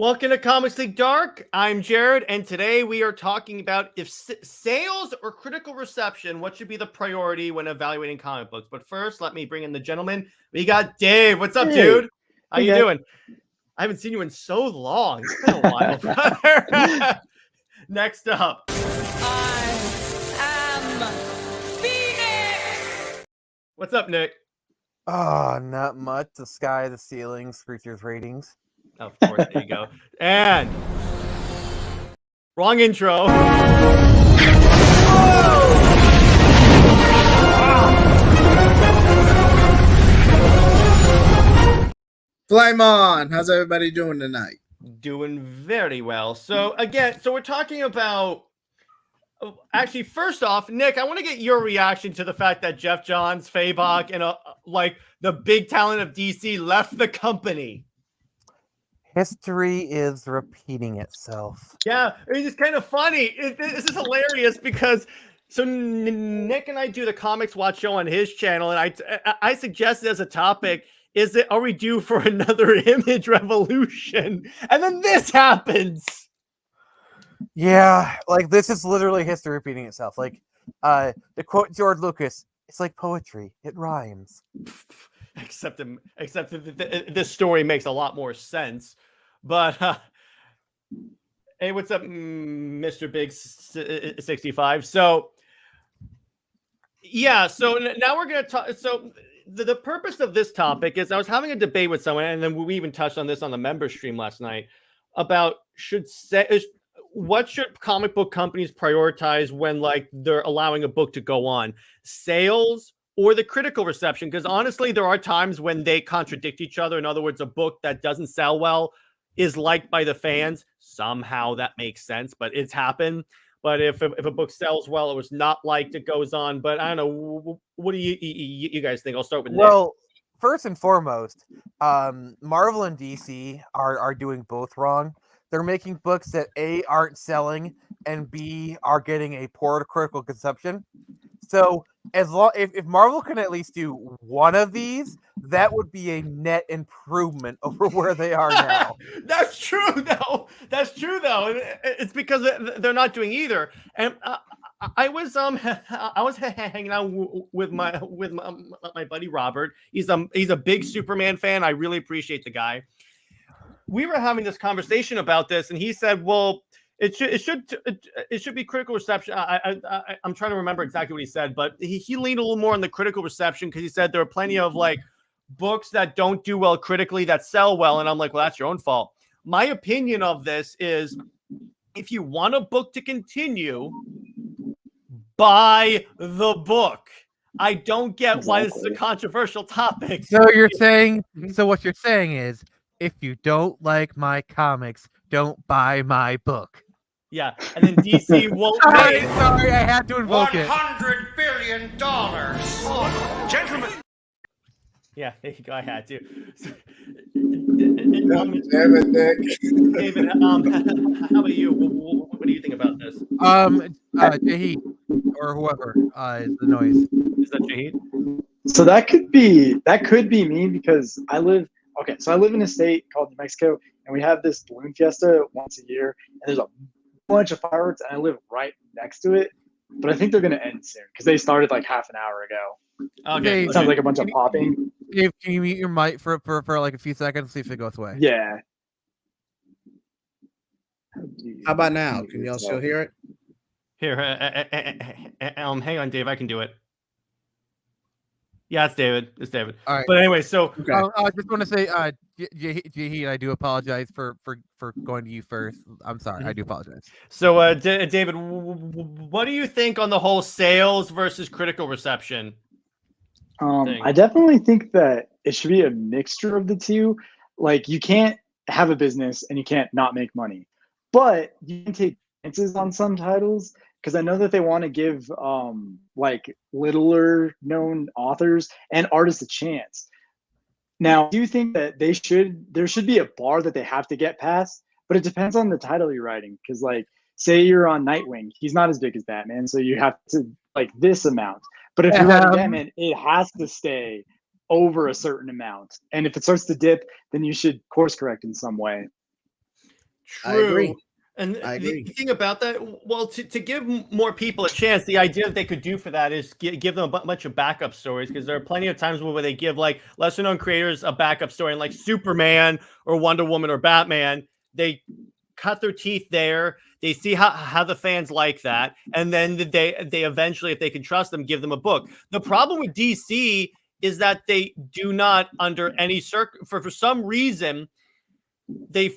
Welcome to Comics League Dark. I'm Jared, and today we are talking about if sales or critical reception, what should be the priority when evaluating comic books. But first, let me bring in the gentleman. We got Dave. What's up, dude? How you doing? I haven't seen you in so long. It's been a while, brother. Next up. I am Phoenix! What's up, Nick? Oh, not much. The sky, the ceiling, Screechers ratings. Of course, there you go. And wrong intro. Flame on! How's everybody doing tonight? Doing very well. So again, we're talking about. Actually, first off, Nick, I want to get your reaction to the fact that Jeff Johns, Fabok, and like the big talent of DC left the company. History is repeating itself. Yeah, it's just kind of funny. This is hilarious because so Nick and I do the Comics Watch show on his channel, and I suggested as a topic, are we due for another image revolution? And then this happens. Yeah, like this is literally history repeating itself. Like to quote George Lucas, it's like poetry. It rhymes. Except this story makes a lot more sense. But hey, what's up, Mr. Big 65? So yeah, so now we're gonna talk. So the purpose of this topic is I was having a debate with someone, and then we even touched on this on the member stream last night about what should comic book companies prioritize when like they're allowing a book to go on, sales or the critical reception? Because honestly, there are times when they contradict each other. In other words, a book that doesn't sell well is liked by the fans. Somehow that makes sense, but it's happened. But if a book sells well, it was not liked, it goes on. But I don't know. What do you guys think? I'll start with Nick. Well, first and foremost, Marvel and DC are doing both wrong. They're making books that A, aren't selling, and B, are getting a poor critical conception. So if Marvel can at least do one of these, that would be a net improvement over where they are now. That's true, though. It's because they're not doing either. And I was hanging out with my buddy Robert. He's a big Superman fan. I really appreciate the guy. We were having this conversation about this, and he said, "Well, it should be critical reception." I'm trying to remember exactly what he said, but he leaned a little more on the critical reception because he said there are plenty of like books that don't do well critically that sell well, and I'm like, well, that's your own fault. My opinion of this is, if you want a book to continue, buy the book. I don't get why this is a controversial topic. So what you're saying is, if you don't like my comics, don't buy my book. Yeah, and then DC won't pay. Sorry, I had to invoke it. $100 billion! Oh, gentlemen! Yeah, there you go. I had to. Damn it, Nick. David, how about you? What do you think about this? Jahid or whoever is the noise. Is that Jahid? So that could be me because I live in a state called New Mexico, and we have this balloon fiesta once a year, and there's a bunch of fireworks, and I live right next to it. But I think they're gonna end soon because they started like half an hour ago. Okay. It sounds like a bunch of popping. Dave, can you mute your mic for like a few seconds, see if it goes away? Yeah. How about now? Can y'all still hear it? Here, hang on, Dave. I can do it. Yeah, it's David. All right. But anyway, so Okay. I just want to say, Jahid, I do apologize for going to you first. I'm sorry. I do apologize. So, David, what do you think on the whole sales versus critical reception? I definitely think that it should be a mixture of the two. Like, you can't have a business and you can't not make money, but you can take chances on some titles. Because I know that they want to give like littler known authors and artists a chance. Now, I do think that there should be a bar that they have to get past, but it depends on the title you're writing. Because like, say you're on Nightwing, he's not as big as Batman, so you have to like this amount. But if you're writing Batman, it has to stay over a certain amount. And if it starts to dip, then you should course correct in some way. I agree. True. And I the agree. thing about that, well, to give more people a chance, the idea that they could do for that is give them a bunch of backup stories, because there are plenty of times where they give like lesser known creators a backup story, and like Superman or Wonder Woman or Batman, they cut their teeth there. They see how the fans like that, and then they eventually, if they can trust them, give them a book. The problem with DC is that they do not, under any for some reason, they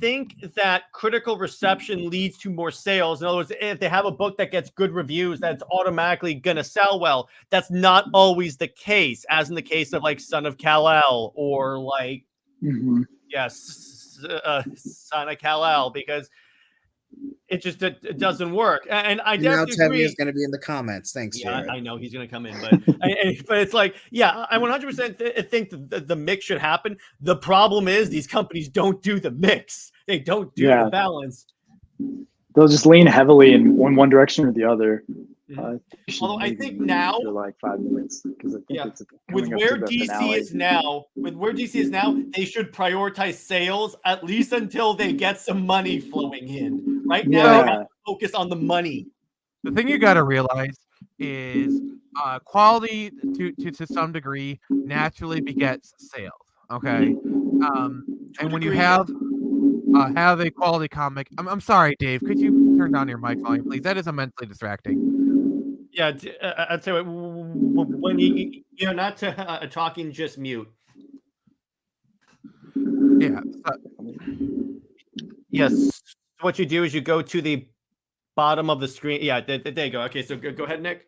think that critical reception leads to more sales. In other words, if they have a book that gets good reviews, that's automatically gonna sell well. That's not always the case, as in the case of like Son of Kal-El or like Son of Kal-El, because it doesn't work. And I And now definitely Tevye is agree. going to be in the comments. Thanks, Yeah, Jared. I know he's going to come in, but but it's like, yeah, I 100% think the mix should happen. The problem is these companies don't do the mix. They don't do the balance. They'll just lean heavily in one direction or the other. Although I think now, for like 5 minutes, because I think it's with coming up where to the DC finale. is now, they should prioritize sales at least until they get some money flowing in. Right now, they have to focus on the money. The thing you got to realize is quality to some degree naturally begets sales. Okay, and when you have a quality comic, I'm sorry, Dave. Could you turn down your mic volume, please? That is immensely distracting. Yeah, I'd say when you're not talking, just mute. Yeah. Yes. What you do is you go to the bottom of the screen. Yeah, there you go. Okay, so go ahead, Nick.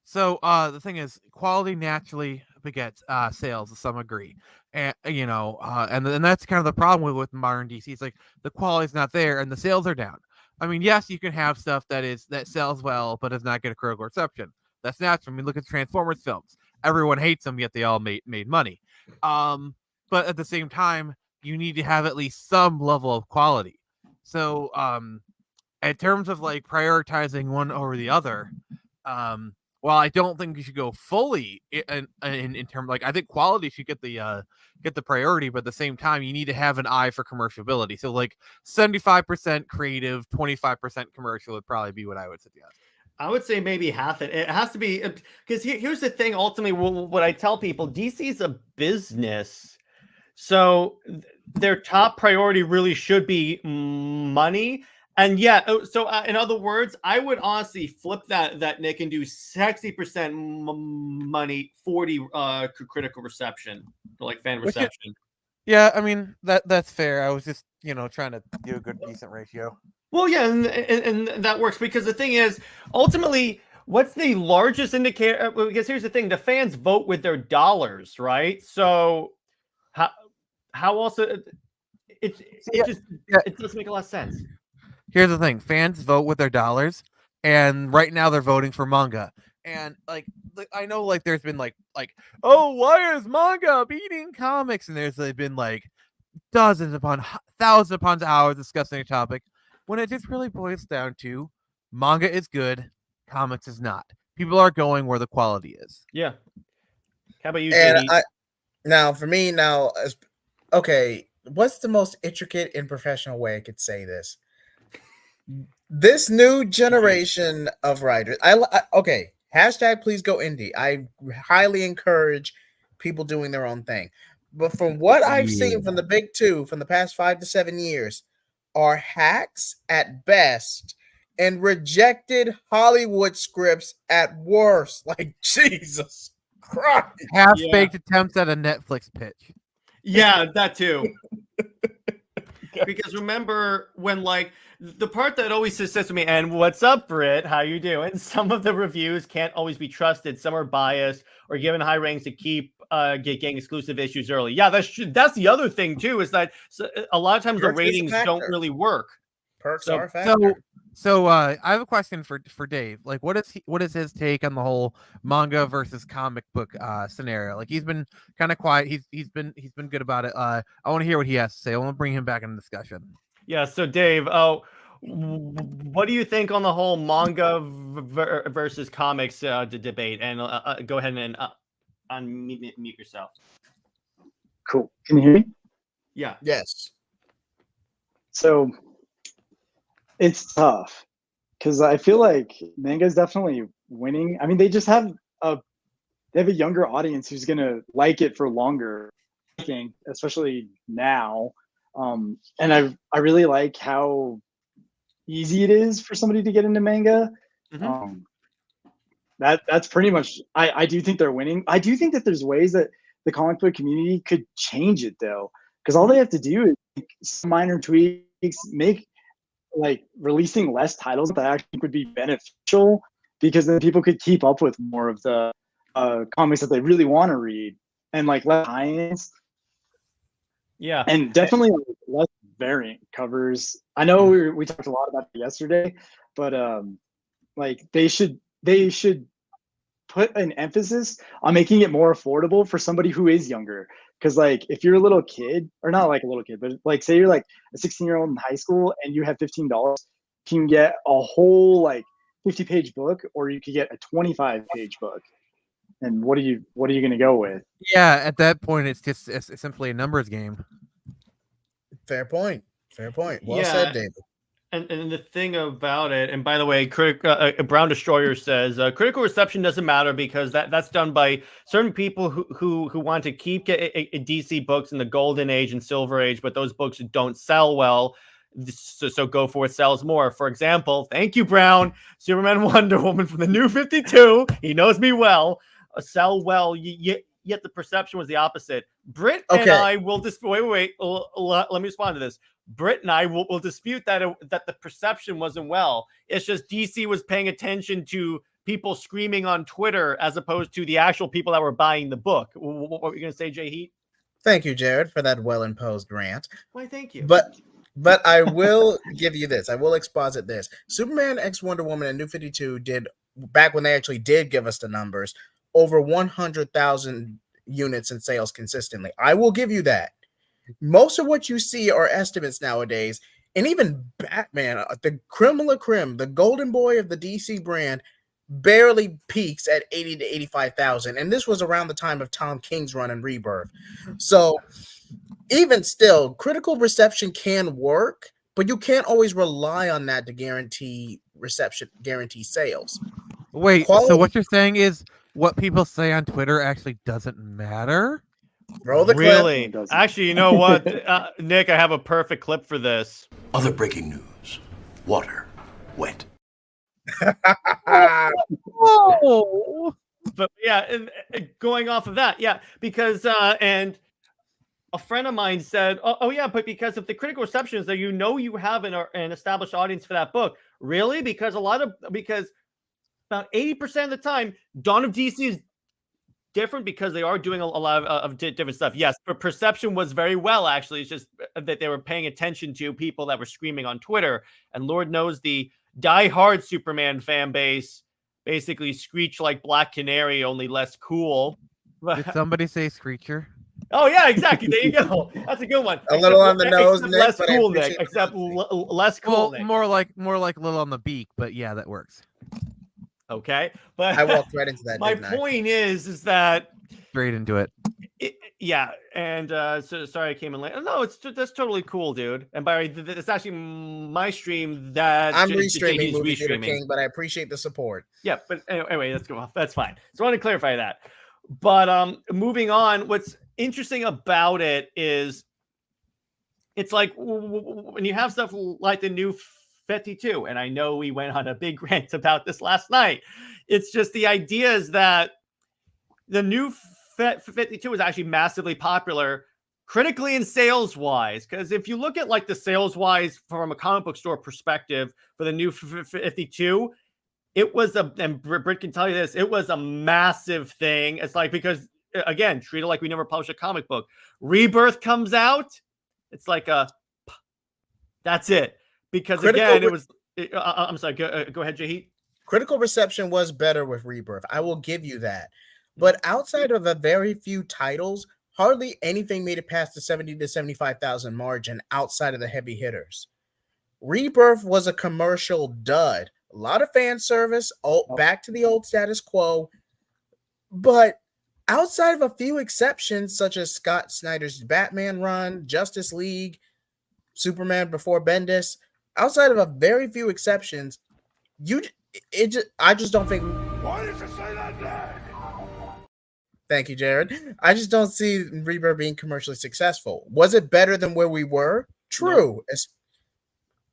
So the thing is, quality naturally begets sales. Some agree, and and that's kind of the problem with modern DC. It's like the quality's not there and the sales are down. I mean, yes, you can have stuff that sells well but does not get a critical reception. That's natural. I mean, look at Transformers films. Everyone hates them, yet they all made money. But at the same time, you need to have at least some level of quality. So in terms of like prioritizing one over the other, well, I don't think you should go fully in terms, like, I think quality should get the priority, but at the same time, you need to have an eye for commerciality. So like 75% creative, 25% commercial would probably be what I would suggest. I would say maybe half it. It has to be, because here's the thing. Ultimately, what I tell people, DC is a business, so their top priority really should be money. And yeah, so in other words, I would honestly flip that Nick, and do 60% money, 40 critical reception, like fan reception. Yeah, I mean that's fair. I was just trying to do a good decent ratio. Well, yeah, and that works, because the thing is, ultimately, what's the largest indicator? Because here's the thing: the fans vote with their dollars, right? So how else it doesn't make a lot of sense. Here's the thing: fans vote with their dollars, and right now they're voting for manga. And like I know, like there's been like oh, why is manga beating comics? And there's been like thousands upon hours discussing a topic, when it just really boils down to manga is good, comics is not. People are going where the quality is. Yeah. How about you, And JD? For me, okay, what's the most intricate and professional way I could say this? This new generation of writers, okay, hashtag please go indie. I highly encourage people doing their own thing. But from what I've seen from the big two from the past 5 to 7 years, are hacks at best and rejected Hollywood scripts at worst. Like, Jesus Christ. Half-baked attempts at a Netflix pitch. Yeah, that too. Because remember when, like, the part that always says to me, and what's up, Britt? How you doing? Some of the reviews can't always be trusted. Some are biased or given high ratings to keep getting exclusive issues early. Yeah, that's the other thing too, is that a lot of times the ratings don't really work. Perks are a factor. So I have a question for Dave. Like, what is his take on the whole manga versus comic book scenario? Like, he's been kind of quiet. He's been good about it. I want to hear what he has to say. I want to bring him back into discussion. Yeah. So Dave, what do you think on the whole manga versus comics debate? And go ahead and unmute yourself. Cool. Can you hear me? Yeah. Yes. So it's tough because I feel like manga is definitely winning. I mean, they just have a younger audience who's gonna like it for longer. I think, especially now, and I really like how easy it is for somebody to get into manga. Mhm. That's pretty much. I do think they're winning. I do think that there's ways that the comic book community could change it though, because all they have to do is make some minor tweaks, make like releasing less titles that I think would be beneficial, because then people could keep up with more of the comics that they really want to read, and like less tie-ins, Yeah. and definitely less variant covers. I know we talked a lot about it yesterday, but like they should put an emphasis on making it more affordable for somebody who is younger. Because like if you're a little kid, or not like a little kid, but like say you're like a 16-year-old in high school and you have $15, you can get a whole like 50-page book, or you could get a 25-page book. And what are you going to go with? Yeah, at that point, it's simply a numbers game. Fair point. Fair point. Well Yeah. said, David. And the thing about it, and by the way, Brown Destroyer says critical reception doesn't matter because that's done by certain people who want to keep DC books in the golden age and silver age, but those books don't sell well. So Go Forth sells more. For example, thank you, Brown. Superman, Wonder Woman from the New 52. He knows me well. Sell well. Yet the perception was the opposite. Britt and I will just wait. Let me respond to this. Britt and I will dispute that the perception wasn't well. It's just DC was paying attention to people screaming on Twitter as opposed to the actual people that were buying the book. What were you going to say, Jay Heat? Thank you, Jared, for that well-imposed rant. Why, thank you. But I will give you this. I will exposit this. Superman X Wonder Woman and New 52 did, back when they actually did give us the numbers, over 100,000 units in sales consistently. I will give you that. Most of what you see are estimates nowadays, and even Batman, the creme de la creme, the golden boy of the DC brand, barely peaks at 80 to 85,000, and this was around the time of Tom King's run in Rebirth. So even still, critical reception can work, but you can't always rely on that to guarantee reception, guarantee sales. Wait, so what you're saying is what people say on Twitter actually doesn't matter? Roll the really? clip. Actually, you know what, Nick, I have a perfect clip for this. Other breaking news. Water. Wet. Oh! But yeah, and going off of that, yeah, because and a friend of mine said, oh yeah, but because if the critical reception is there, you know you have an established audience for that book. Really? Because about 80% of the time, Dawn of DC is different because they are doing a lot of different stuff. Yes, but perception was very well, actually. It's just that they were paying attention to people that were screaming on Twitter. And Lord knows the diehard Superman fan base basically screech like Black Canary, only less cool. Did somebody say Screecher? Oh, yeah, exactly. There you go. That's a good one. A little on the nose, Nick, less but I cool, appreciate Nick. the Except less cool, Well, Nick. more like little on the beak, but yeah, that works. Okay, but I walked right into that. My point is that straight into it. Yeah, and so sorry I came in late. No, that's totally cool, dude. And by the way, it's actually my stream that I'm restreaming Movie Theater King, but I appreciate the support. Yeah, but anyway, let's go off. That's fine. So I want to clarify that. But moving on, what's interesting about it is it's like when you have stuff like the New 52, and I know we went on a big rant about this last night. It's just the idea is that the New 52 is actually massively popular critically and sales wise, because if you look at like the sales wise from a comic book store perspective for the New 52, it was and Britt can tell you this, it was a massive thing. It's like, because again, treat it like we never published a comic book. Rebirth comes out, it's like that's it. Because again, it was I'm sorry, go ahead, Jahit. Critical reception was better with Rebirth, I will give you that. But outside of a very few titles, hardly anything made it past the 70 to 75,000 margin outside of the heavy hitters. Rebirth was a commercial dud. A lot of fan service, back to the old status quo. But outside of a few exceptions, such as Scott Snyder's Batman run, Justice League, Superman before Bendis, outside of a very few exceptions, I just don't think. Why did you say that, Dad? Thank you, Jared. I just don't see Rebirth being commercially successful. Was it better than where we were? True. It's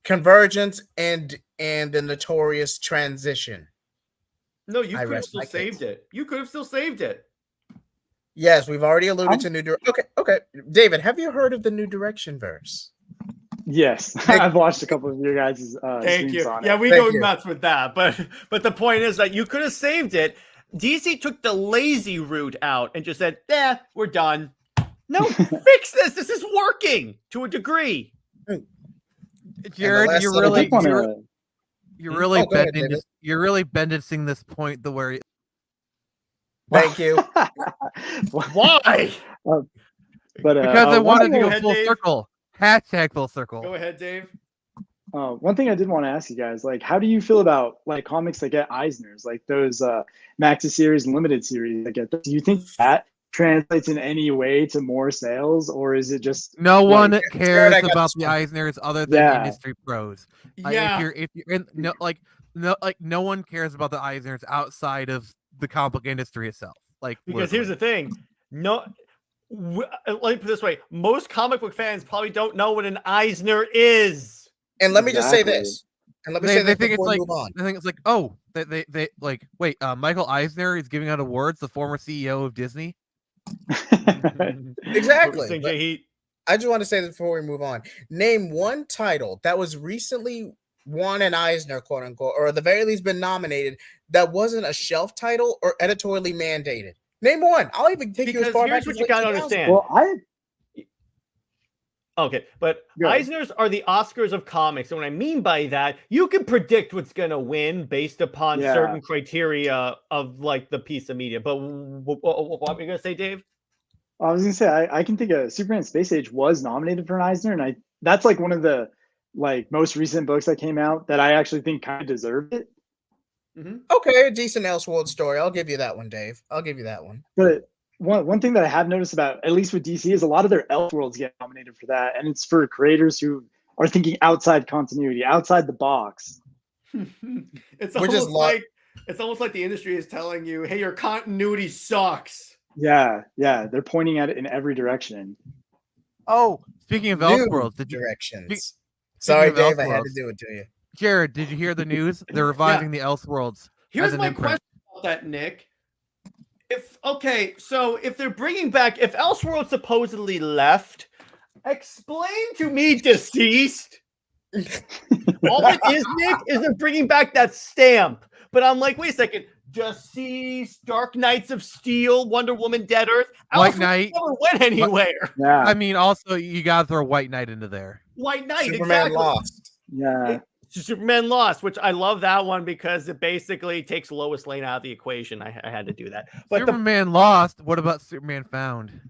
Convergence and the notorious transition. No, you I could have rest still my saved case. it. You could have still saved it. Yes, we've already alluded to new direction. Okay. David, have you heard of the New Direction verse? Yes, I've watched a couple of your guys' Thank streams you. on Yeah, it. we Thank go you. nuts with that, but the point is that you could have saved it. DC took the lazy route out and just said, "Yeah, we're done." No, fix this. This is working to a degree. Jared, last you're little really bit you you're, were- you're really Oh, go ahead, bending David. you're really bending this point the where Thank you. Why? But because I one wanted thing to Go go ahead, full Dave. circle. Hashtag full circle. Go ahead, Dave. one thing I did want to ask you guys, like, how do you feel about like comics that get Eisners, like those Maxi series and limited series that get? Do you think that translates in any way to more sales, or is it just No one Jared, cares I got about this the one. Eisners other than Yeah. industry pros. Yeah. If you're in no one cares about the Eisners outside of the comic book industry itself. Like Because here's the thing. Let me put it this way. Most comic book fans probably don't know what an Eisner is. And let me just say Exactly. this. And let me they say this think it's before we like move on. I think it's like, oh, they like, wait, Michael Eisner is giving out awards, the former CEO of Disney. Exactly. Sing But J Heat. I just want to say this before we move on. Name one title that was recently won an Eisner, quote unquote, or at the very least been nominated, that wasn't a shelf title or editorially mandated. Name one. I'll even take you as Because far here's back what as you late gotta 2000s. understand. Well, Okay, but Go ahead. Eisners are the Oscars of comics. And what I mean by that, you can predict what's going to win based upon Yeah. certain criteria of like the piece of media. But what were you going to say, Dave? I was gonna say I can think of Superman Space Age was nominated for an Eisner, and that's like one of the like most recent books that came out that I actually think kind of deserved it. Okay, a decent Elseworld story. I'll give you that one, Dave. I'll give you that one. But one thing that I have noticed about, at least with DC, is a lot of their Elseworlds get nominated for that, and it's for creators who are thinking outside continuity, outside the box. It's We're just almost like the industry is telling you, "Hey, your continuity sucks." Yeah, they're pointing at it in every direction. Oh, speaking of New Elseworlds, did you, directions. Sorry, of Dave, I had to Elseworlds. do it to you. Jared, did you hear the news? They're reviving the Elseworlds. Here's as an my imprint. question about that, Nick. If they're bringing back, if Elseworlds supposedly left, explain to me, deceased. All it is, Nick, is they're bringing back that stamp. But I'm like, wait a second. Deceased, Dark Knights of Steel, Wonder Woman, Dead Earth. White Elseworlds Knight. never went anywhere. Yeah, I mean, also you gotta throw White Knight into there. White Knight, Superman exactly. lost. yeah. Superman lost, which I love that one because it basically takes Lois Lane out of the equation. I had to do that. But Superman lost. What about Superman found?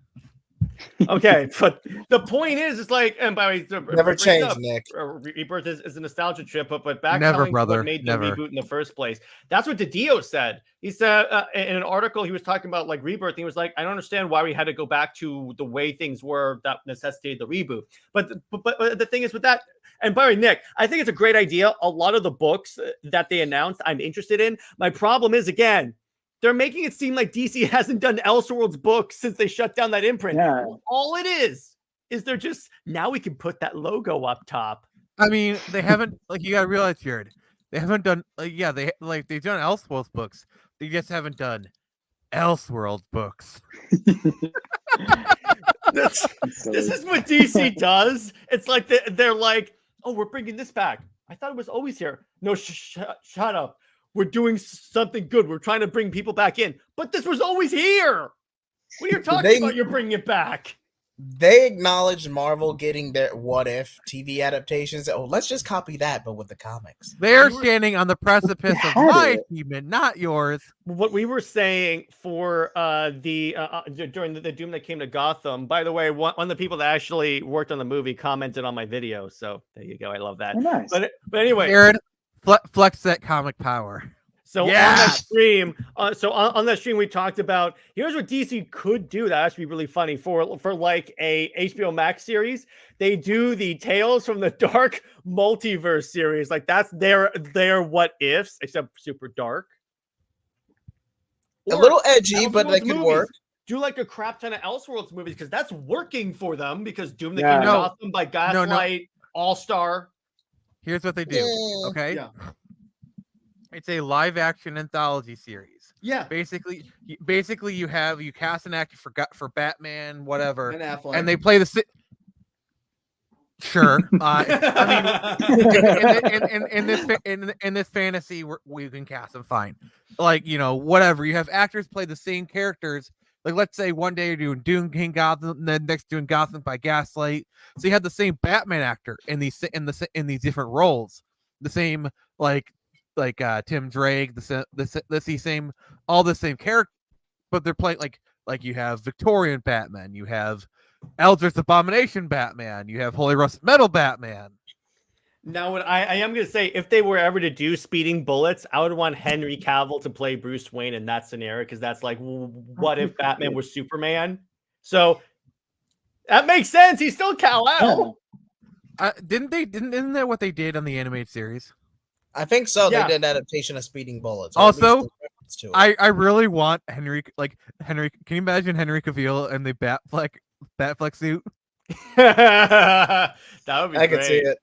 okay, but the point is, it's like, and by the way, Never changed, Nick. Rebirth is a nostalgia trip, but back Never, telling brother, what made never. the reboot in the first place. That's what DiDio said. He said in an article he was talking about like Rebirth. He was like, I don't understand why we had to go back to the way things were that necessitated the reboot. But the thing is with that. And by the way, Nick, I think it's a great idea. A lot of the books that they announced, I'm interested in. My problem is, again, they're making it seem like DC hasn't done Elseworlds books since they shut down that imprint. Yeah. All it is they're just, now we can put that logo up top. I mean, they haven't, like, you gotta realize, Jared, they haven't done, like, yeah, they've done Elseworlds books. They just haven't done Elseworlds books. This is what DC does. It's like they're like, oh, we're bringing this back. I thought it was always here. No, shut up. We're doing something good. We're trying to bring people back in. But this was always here. What are you talking about? You're bringing it back. They acknowledged Marvel getting their What If TV adaptations. Oh, let's just copy that, but with the comics. They're standing on the precipice of had my it. achievement, not yours. What we were saying for during the Doom that came to Gotham. By the way, one of the people that actually worked on the movie commented on my video. So there you go. I love that. Oh, nice. But anyway, Jared, flex that comic power. So on that stream, on that stream, we talked about here's what DC could do that actually be really funny for like a HBO Max series. They do the Tales from the Dark Multiverse series, like that's their what ifs, except super dark. A little edgy, but they can work. Do like a crap ton of Elseworlds movies because that's working for them. Because Doom the Yeah. King of Gotham by Gaslight, All Star. Here's what they do. Okay. Yeah. It's a live action anthology series. Yeah. Basically you cast an actor for Batman, whatever, Ben Affleck. and they play the sure. I mean, in this fantasy, we can cast them fine. Like, you know, whatever. You have actors play the same characters. Like, let's say one day you're doing Doom King Gotham, and then next doing Gotham by Gaslight. So you have the same Batman actor in these different roles. The same like Tim Drake, the same all the same character, but they're playing like you have Victorian Batman, you have Eldritch Abomination Batman, you have Holy Rust Metal Batman. Now, what I am going to say, if they were ever to do Speeding Bullets, I would want Henry Cavill to play Bruce Wayne in that scenario, because that's like, what if Batman was Superman? So that makes sense. He's still Kal-El. Isn't that what they did on the animated series? I think so. Yeah. They did an adaptation of Speeding Bullets. Also, I really want Henry. Can you imagine Henry Cavill in the Batfleck suit? That would be I great. can see it.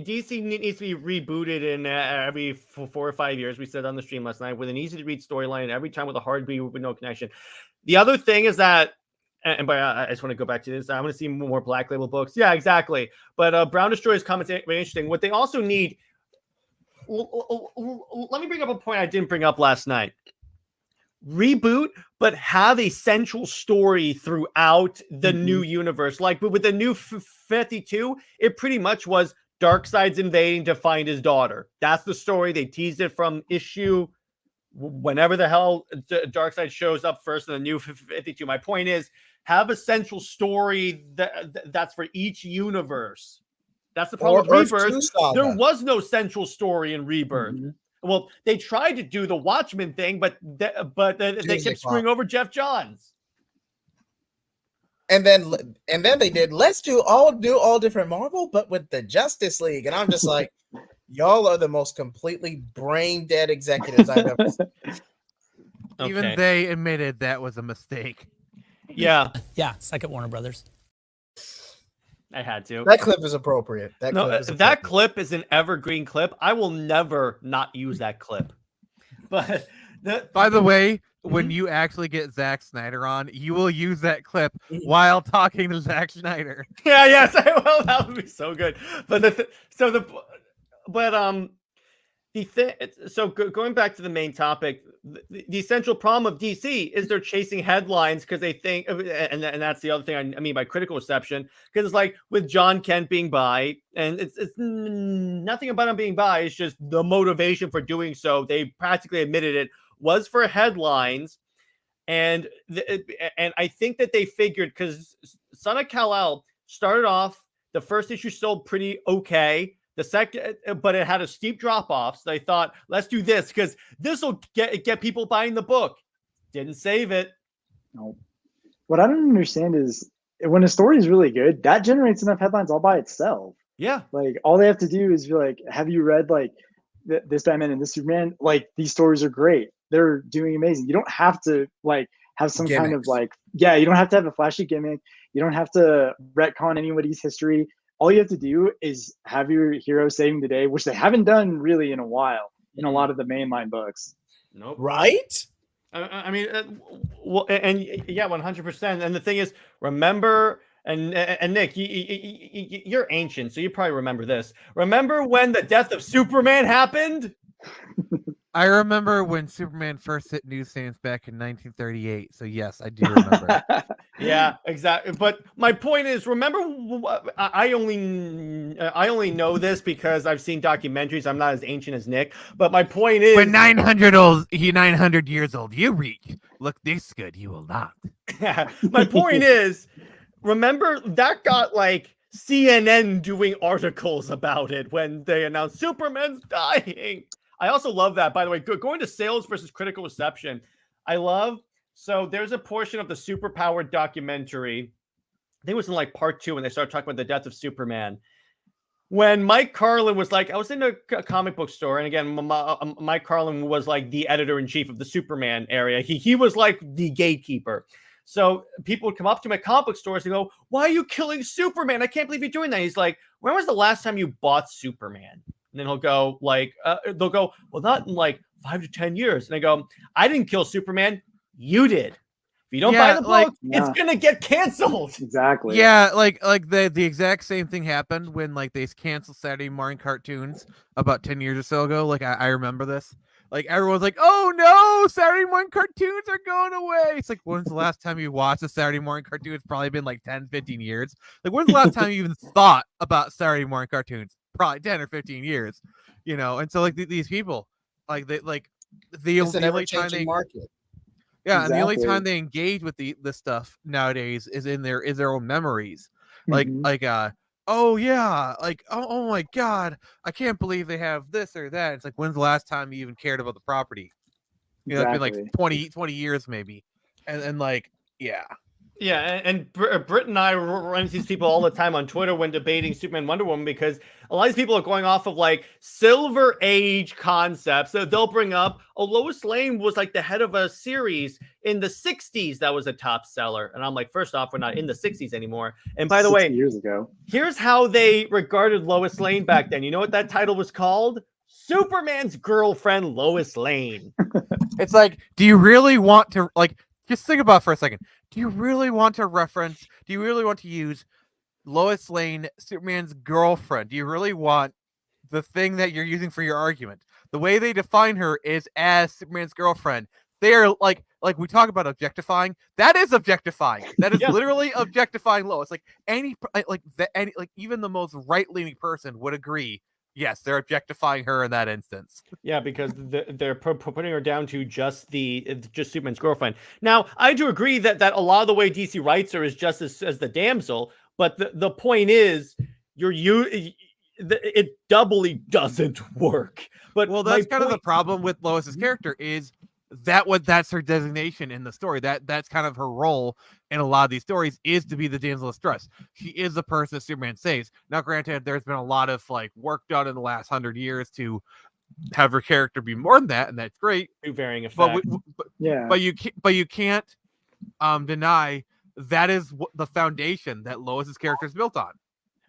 DC needs to be rebooted in every 4 or 5 years. We said on the stream last night with an easy to read storyline, and every time with a hard read with no connection. The other thing is that, and by I just want to go back to this. I want to see more Black Label books. Yeah, exactly. But Brown Destroyer's comments are very interesting. What they also need. Let me bring up a point I didn't bring up last night. Reboot, but have a central story throughout the new universe. Like with the new 52, it pretty much was Darkseid's invading to find his daughter. That's the story. They teased it from issue whenever the hell Darkseid shows up first in the new 52. My point is, have a central story that's for each universe. That's the problem with Rebirth. There was no central story in Rebirth. Well, they tried to do the Watchmen thing, but they kept screwing over Jeff Johns. And then they did. Let's do all different Marvel, but with the Justice League. And I'm just like, y'all are the most completely brain dead executives I've ever seen. Okay. Even they admitted that was a mistake. Yeah. Yeah. Second Warner Brothers. I had to. That clip is appropriate. That clip is an evergreen clip. I will never not use that clip. But by the way, when you actually get Zack Snyder on, you will use that clip while talking to Zack Snyder. Yeah, yes, I will. That would be so good. But going back to the main topic, the essential problem of DC is they're chasing headlines because they think, and that's the other thing I mean by critical reception, because it's like with John Kent being bi, and it's nothing about him being bi, it's just the motivation for doing so. They practically admitted it was for headlines, and I think that they figured, because Son of Kal-El started off, the first issue sold pretty okay. The second, but it had a steep drop off. So they thought, let's do this because this will get people buying the book. Didn't save it. No. What I don't understand is when a story is really good, that generates enough headlines all by itself. Yeah. Like all they have to do is be like, have you read like this Batman and this Superman? Like these stories are great. They're doing amazing. You don't have to like have some kind of like, yeah, you don't have to have a flashy gimmick. You don't have to retcon anybody's history. All you have to do is have your hero saving the day, which they haven't done really in a while in a lot of the mainline books. Nope. Right? I mean, well, and yeah, 100%. And the thing is, remember, and Nick, you're ancient, so you probably remember this. Remember when the death of Superman happened? I remember when Superman first hit newsstands back in 1938. So yes, I do remember. Yeah, exactly. But my point is, remember, I only know this because I've seen documentaries. I'm not as ancient as Nick. But my point is, when 900 years old you reach, look this good, you will not. My point is, remember that got like CNN doing articles about it when they announced Superman's dying. I also love that, by the way. Going to sales versus critical reception. I love. So there's a portion of the superpowered documentary. I think it was in like part 2 when they started talking about the death of Superman. When Mike Carlin was like, I was in a comic book store, and again, Mike Carlin was like the editor-in-chief of the Superman area. He was like the gatekeeper. So people would come up to him at comic book stores and go, "Why are you killing Superman? I can't believe you're doing that." He's like, "When was the last time you bought Superman?" And then he'll go like, they'll go, "Well, not in like 5 to 10 years." And I go, "I didn't kill Superman. You did. If you don't buy the book, it's gonna get canceled." Exactly. Yeah, like the exact same thing happened when like they canceled Saturday morning cartoons about 10 years or so ago. Like I remember this. Like everyone's like, "Oh no, Saturday morning cartoons are going away." It's like, when's the last time you watched a Saturday morning cartoon? It's probably been like 10, 15 years. Like when's the last time you even thought about Saturday morning cartoons? Probably 10 or 15 years. You know, and so like these people, like they like the It's an only time ever-changing they market. Yeah, and the only Exactly. time they engage with the stuff nowadays is in their own memories. Mhm. Oh yeah, like oh my god, I can't believe they have this or that. It's like, when's the last time you even cared about the property? You know, it's been like Exactly. 20 years maybe. And like, yeah. Yeah, and Britt and I run into these people all the time on Twitter when debating Superman Wonder Woman, because a lot of these people are going off of like Silver Age concepts. So they'll bring up, "Oh, Lois Lane was like the head of a series in the 60s that was a top seller." And I'm like, first off, we're not in the 60s anymore. And by the 60 way, years ago. here's how they regarded Lois Lane back then. You know what that title was called? Superman's girlfriend, Lois Lane. It's like, do you really want to like just think about it for a second? Do you really want to use Lois Lane, Superman's girlfriend? Do you really want the thing that you're using for your argument? The way they define her is as Superman's girlfriend. They are like we talk about objectifying. That is objectifying. That is literally objectifying Lois. Like even the most right-leaning person would agree. Yes, they're objectifying her in that instance. Yeah, because they're putting her down to just Superman's girlfriend. Now, I do agree that a lot of the way DC writes her is just as the damsel, but the point is, it doubly doesn't work. But well, that's kind of the problem with Lois's character is that's her designation in the story. That's kind of her role in a lot of these stories, is to be the damsel of distress. She is the person that Superman saves. Now, granted, there's been a lot of like work done in the last 100 years to have her character be more than that, and that's great. To varying effects. But you can't deny that is the foundation that Lois's character is built on.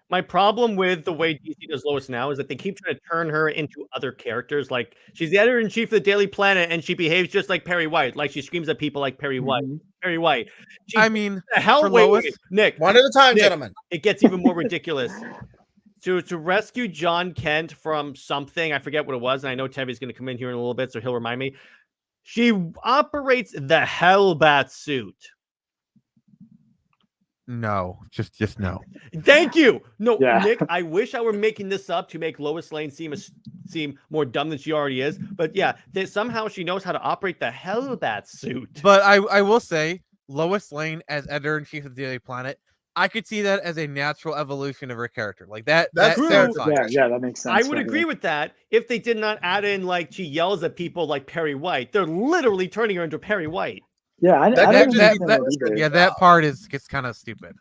My problem with the way DC does Lois now is that they keep trying to turn her into other characters. Like, she's the editor-in-chief of the Daily Planet, and she behaves just like Perry White. Like, she screams at people like Perry White. Perry White. Lois, Nick. One at a time, gentlemen. It gets even more ridiculous. To rescue John Kent from something, I forget what it was, and I know Tevy's going to come in here in a little bit, so he'll remind me. She operates the Hellbat suit. No, just no. Thank you. No, Nick, I wish I were making this up to make Lois Lane seem more dumb than she already is. But yeah, somehow she knows how to operate the Hellbat suit. But I will say, Lois Lane as editor-in-chief of the Daily Planet, I could see that as a natural evolution of her character. Like that's true. Yeah, that makes sense. I would agree with that if they did not add in like she yells at people like Perry White. They're literally turning her into Perry White. Yeah, that part gets kind of stupid.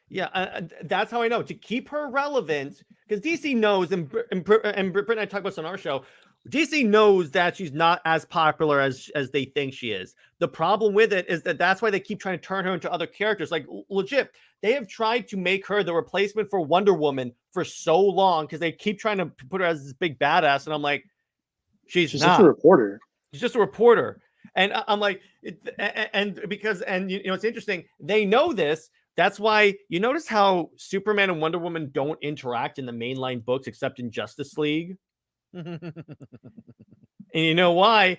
Yeah, that's how I know to keep her relevant, because DC knows, and Britt and I talk about this on our show. DC knows that she's not as popular as they think she is. The problem with it is that's why they keep trying to turn her into other characters. Like, legit, they have tried to make her the replacement for Wonder Woman for so long because they keep trying to put her as this big badass, and I'm like, she's not. Just a reporter. She's just a reporter. And I'm like, it's interesting. They know this. That's why you notice how Superman and Wonder Woman don't interact in the mainline books except in Justice League. And you know why?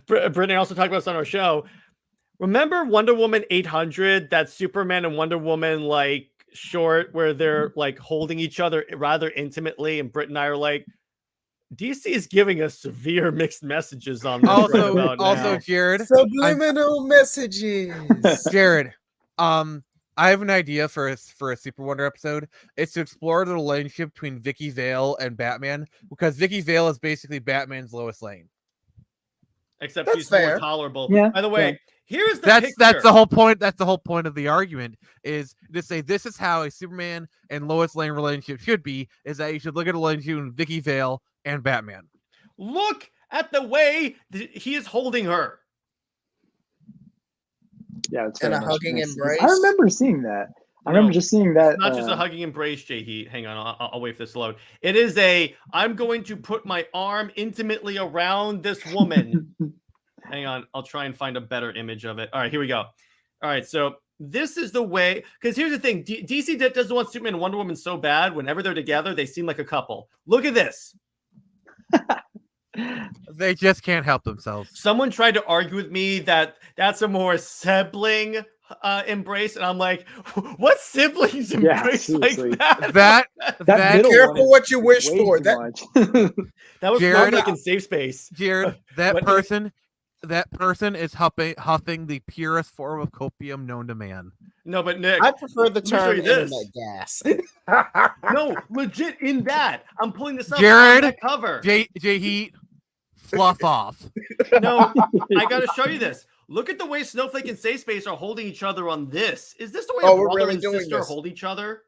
Brittany also talked about this on our show. Remember Wonder Woman 800, that Superman and Wonder Woman like short where they're like holding each other rather intimately, and Britt and I are like, DC is giving us severe mixed messages on this. Also, Jared, subliminal messages. Jared, I have an idea for a Super Wonder episode. It's to explore the relationship between Vicky Vale and Batman, because Vicky Vale is basically Batman's Lois Lane. Except That's she's more fair. tolerable. Yeah, By the way, yeah. here's the That's picture. the whole point. That's the whole point of the argument, is to say this is how a Superman and Lois Lane relationship should be, is that you should look at a relationship between Vicky Vale and Batman. Look at the way he is holding her. Yeah, it's And very a much hugging mixed. embrace. I remember seeing that. I remember No, just seeing that. It's not just a hugging embrace, Jay Heat. Hang on, I'll wait for this to load. It is I'm going to put my arm intimately around this woman. Hang on, I'll try and find a better image of it. All right, here we go. All right, so this is the way, because here's the thing. DC doesn't want Superman and Wonder Woman so bad. Whenever they're together, they seem like a couple. Look at this. They just can't help themselves. Someone tried to argue with me that that's a more sibling embrace, and I'm like, what siblings embrace seriously. like that? That middle Careful one is what you wish way for. too That much. That was Jared- like in safe space. Jared, that person is huffing the purest form of copium known to man. No, but Nick, I prefer the Let me show term you this. internet gas. no, legit in that. I'm pulling this up. Jared, on that cover. J Heat, fluff off. No, I gotta show you this. Look at the way Snowflake and Safe Space are holding each other on this. Is this the way Oh, a we're brother really and doing sister this. hold each other?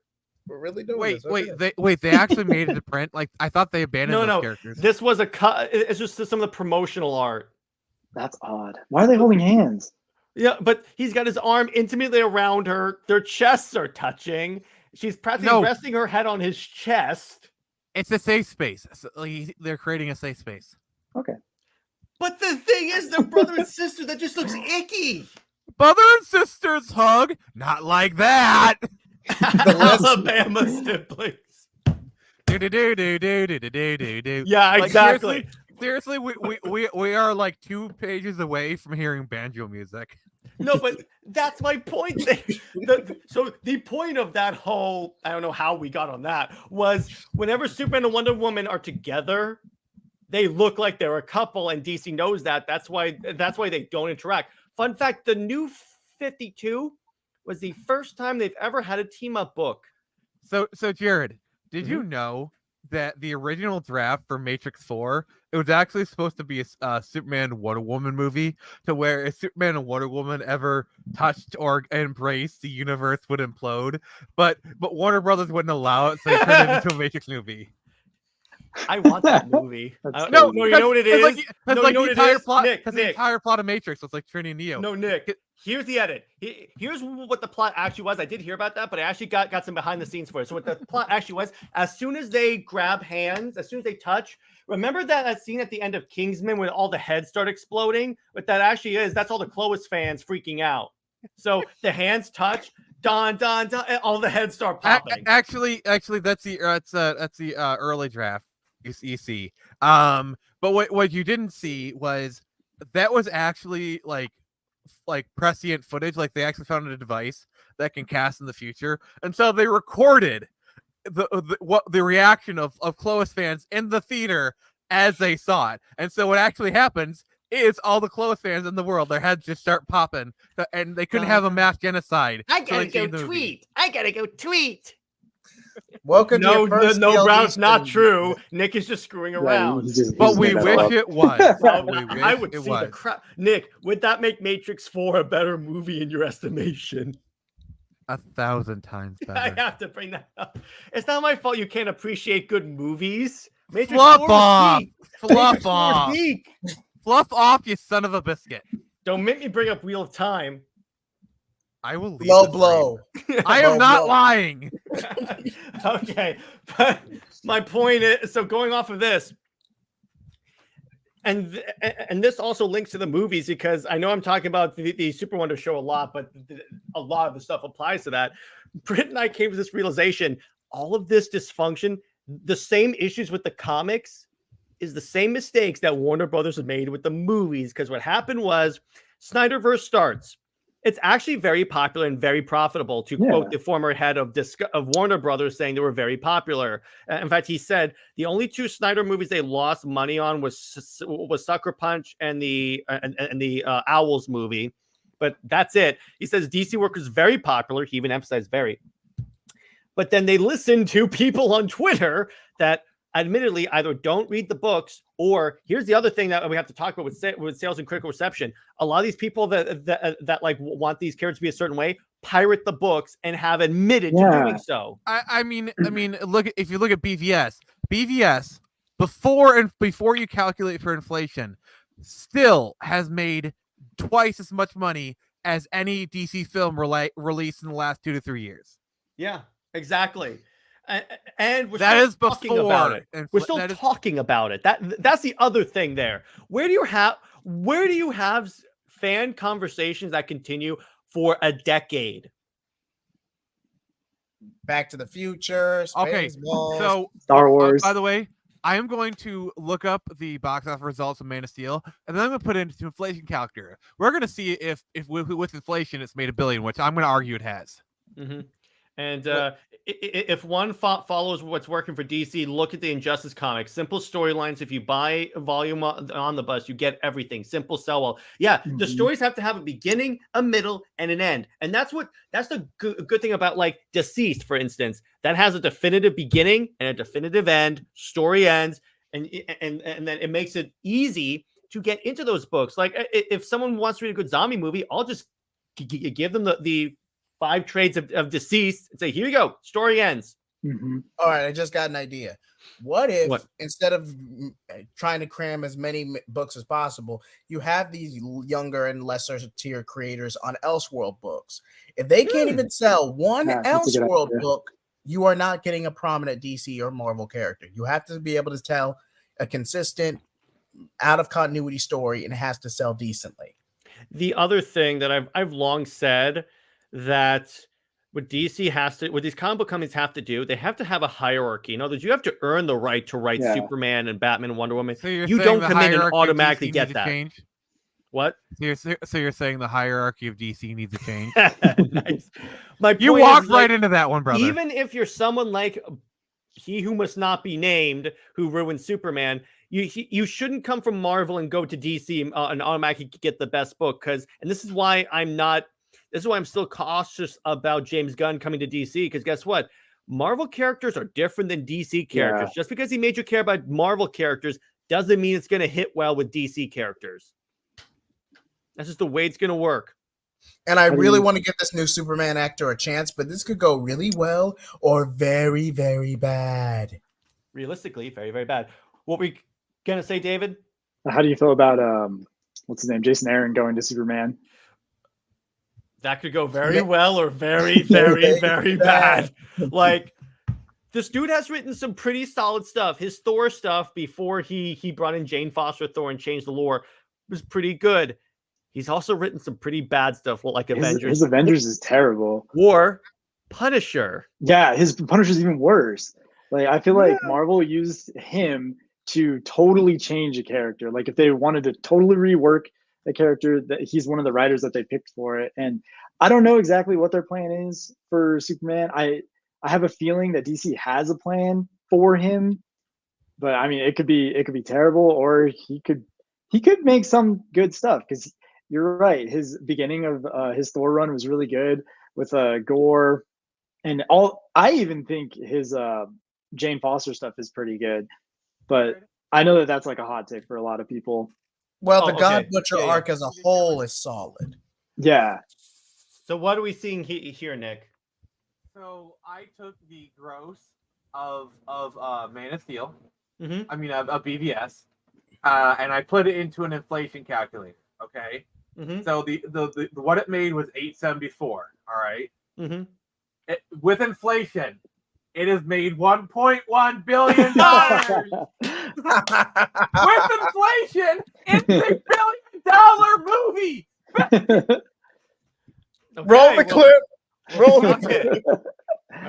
We're really doing Wait, this. they actually made it a print. Like, I thought they abandoned those No. characters. This was a cut. It's just some of the promotional art. That's odd. Why are they holding hands? Yeah, but he's got his arm intimately around her. Their chests are touching. She's practically resting her head on his chest. It's a safe space. So, they're creating a safe space. Okay. But the thing is, they're brother and sister. That just looks icky. Brother and sisters hug, not like that. Alabama siblings. Do. Yeah, Like, exactly. Seriously, we are like 2 pages away from hearing banjo music. No, but that's my point. So the point of that whole, I don't know how we got on that, was whenever Superman and Wonder Woman are together, they look like they're a couple, and DC knows that. That's why they don't interact. Fun fact, the New 52 was the first time they've ever had a team-up book. So Jared, did you know that the original draft for Matrix 4, it was actually supposed to be a Superman and Wonder Woman movie, to where if Superman and Wonder Woman ever touched or embraced, the universe would implode. But Warner Brothers wouldn't allow it, so they turned it into a Matrix movie. I want that movie. No, you know what it is? Because You know what it is? Nick, the entire plot of Matrix was like Trinity and Neo. No, Nick. Here's the edit. Here's what the plot actually was. I did hear about that, but I actually got some behind the scenes for it. So what the plot actually was, as soon as they grab hands, as soon as they touch, remember that scene at the end of Kingsman when all the heads start exploding? What that actually is, that's all the Clovis fans freaking out. So the hands touch, and all the heads start popping. Actually, that's the early draft. You see. But what you didn't see was that was actually like prescient footage. Like, they actually found a device that can cast in the future, and so they recorded the reaction of Clovis fans in the theater as they saw it. And so what actually happens is all the Clovis fans in the world, their heads just start popping, and they couldn't have a mass genocide. I gotta go tweet. Welcome to your first no, PLD Ralph's not stream. true. Nick is just screwing around. But we wish it was. I would see the crap. Nick, would that make Matrix 4 a better movie in your estimation? 1,000 times better. I have to bring that up. It's not my fault you can't appreciate good movies. Matrix Fluff 4 was off! weak. Fluff Matrix 4 was off! weak. Fluff off, you son of a biscuit! Don't make me bring up Wheel of Time. I will leave. Low the blow. stream. I am Low not blow. lying. Okay, but my point is, so going off of this, and this also links to the movies, because I know I'm talking about the Super Wonder show a lot, but a lot of the stuff applies to that. Britt and I came to this realization: all of this dysfunction, the same issues with the comics, is the same mistakes that Warner Brothers have made with the movies. Because what happened was, Snyderverse starts. It's actually very popular and very profitable, to quote the former head of Warner Brothers, saying they were very popular. In fact, he said the only 2 Snyder movies they lost money on was Sucker Punch and the Owls movie. but that's it. He says DC work is very popular. He even emphasized very. But then they listen to people on Twitter that admittedly either don't read the books, or here's the other thing that we have to talk about with sales and critical reception. A lot of these people that like want these characters to be a certain way pirate the books and have admitted to doing so. I mean, look, if you look at BVS before you calculate for inflation, still has made twice as much money as any DC film released in the last 2 to 3 years. Yeah, exactly. And we're that still is talking about it. We're still talking about it. That's the other thing there. Where do you have fan conversations that continue for a decade? Back to the Future. Spaceballs. So Star Wars. By the way, I am going to look up the box office results of Man of Steel, and then I'm going to put it into inflation calculator. We're going to see if with inflation it's made $1 billion, which I'm going to argue it has. Mm-hmm. And if one follows what's working for DC, look at the Injustice comics. Simple storylines. If you buy a volume on the bus, you get everything. Simple, sell well. Yeah, the stories have to have a beginning, a middle, and an end. And that's the good thing about like Deceased, for instance. That has a definitive beginning and a definitive end. Story ends, and then it makes it easy to get into those books. Like if someone wants to read a good zombie movie, I'll just give them the 5 trades of Deceased and say, here you go, story ends. All right, I just got an idea. What if instead of trying to cram as many books as possible, you have these younger and lesser tier creators on Elseworld books? If they can't even sell one Elseworld book, you are not getting a prominent DC or Marvel character. You have to be able to tell a consistent, out of continuity story, and it has to sell decently. The other thing that I've long said, that what DC has to, what these comic book companies have to do, they have to have a hierarchy. In other words, you have to earn the right to write Superman and Batman and Wonder Woman. So you don't come in and automatically get that. Change? What? So you're saying the hierarchy of DC needs to change? Nice. You walked right into that one, brother. Even if you're someone like He Who Must Not Be Named, who ruined Superman, you shouldn't come from Marvel and go to DC and automatically get the best book. And this is why I'm still cautious about James Gunn coming to DC, because guess what? Marvel characters are different than DC characters. Just because he made you care about Marvel characters doesn't mean it's going to hit well with DC characters. That's just the way it's going to work. And I really want to give this new Superman actor a chance, but this could go really well or very, very bad. Realistically, very, very bad. What were we going to say, David? How do you feel about, what's his name, Jason Aaron going to Superman? That could go very well or very, very, very bad. Like, this dude has written some pretty solid stuff. His Thor stuff before he brought in Jane Foster Thor and changed the lore was pretty good. He's also written some pretty bad stuff, like Avengers. His Avengers is terrible. Or Punisher. Yeah, his Punisher's even worse. Like, I feel like Marvel used him to totally change a character. Like, if they wanted to totally rework the character, that he's one of the writers that they picked for it. And I don't know exactly what their plan is for Superman. I have a feeling that DC has a plan for him, but I mean, it could be terrible, or he could make some good stuff, because you're right. His beginning of his Thor run was really good with Gore and all. I even think his Jane Foster stuff is pretty good, but I know that that's like a hot take for a lot of people. Well, the God Butcher arc as a whole is solid. Yeah. So what are we seeing here, Nick? So I took the gross of Man of Steel. I mean, of BVS, and I put it into an inflation calculator. Okay. So the what it made was $874. All right. With inflation, it has made $1.1 billion. With inflation, it's $1 billion movie. Roll the clip. Roll the clip.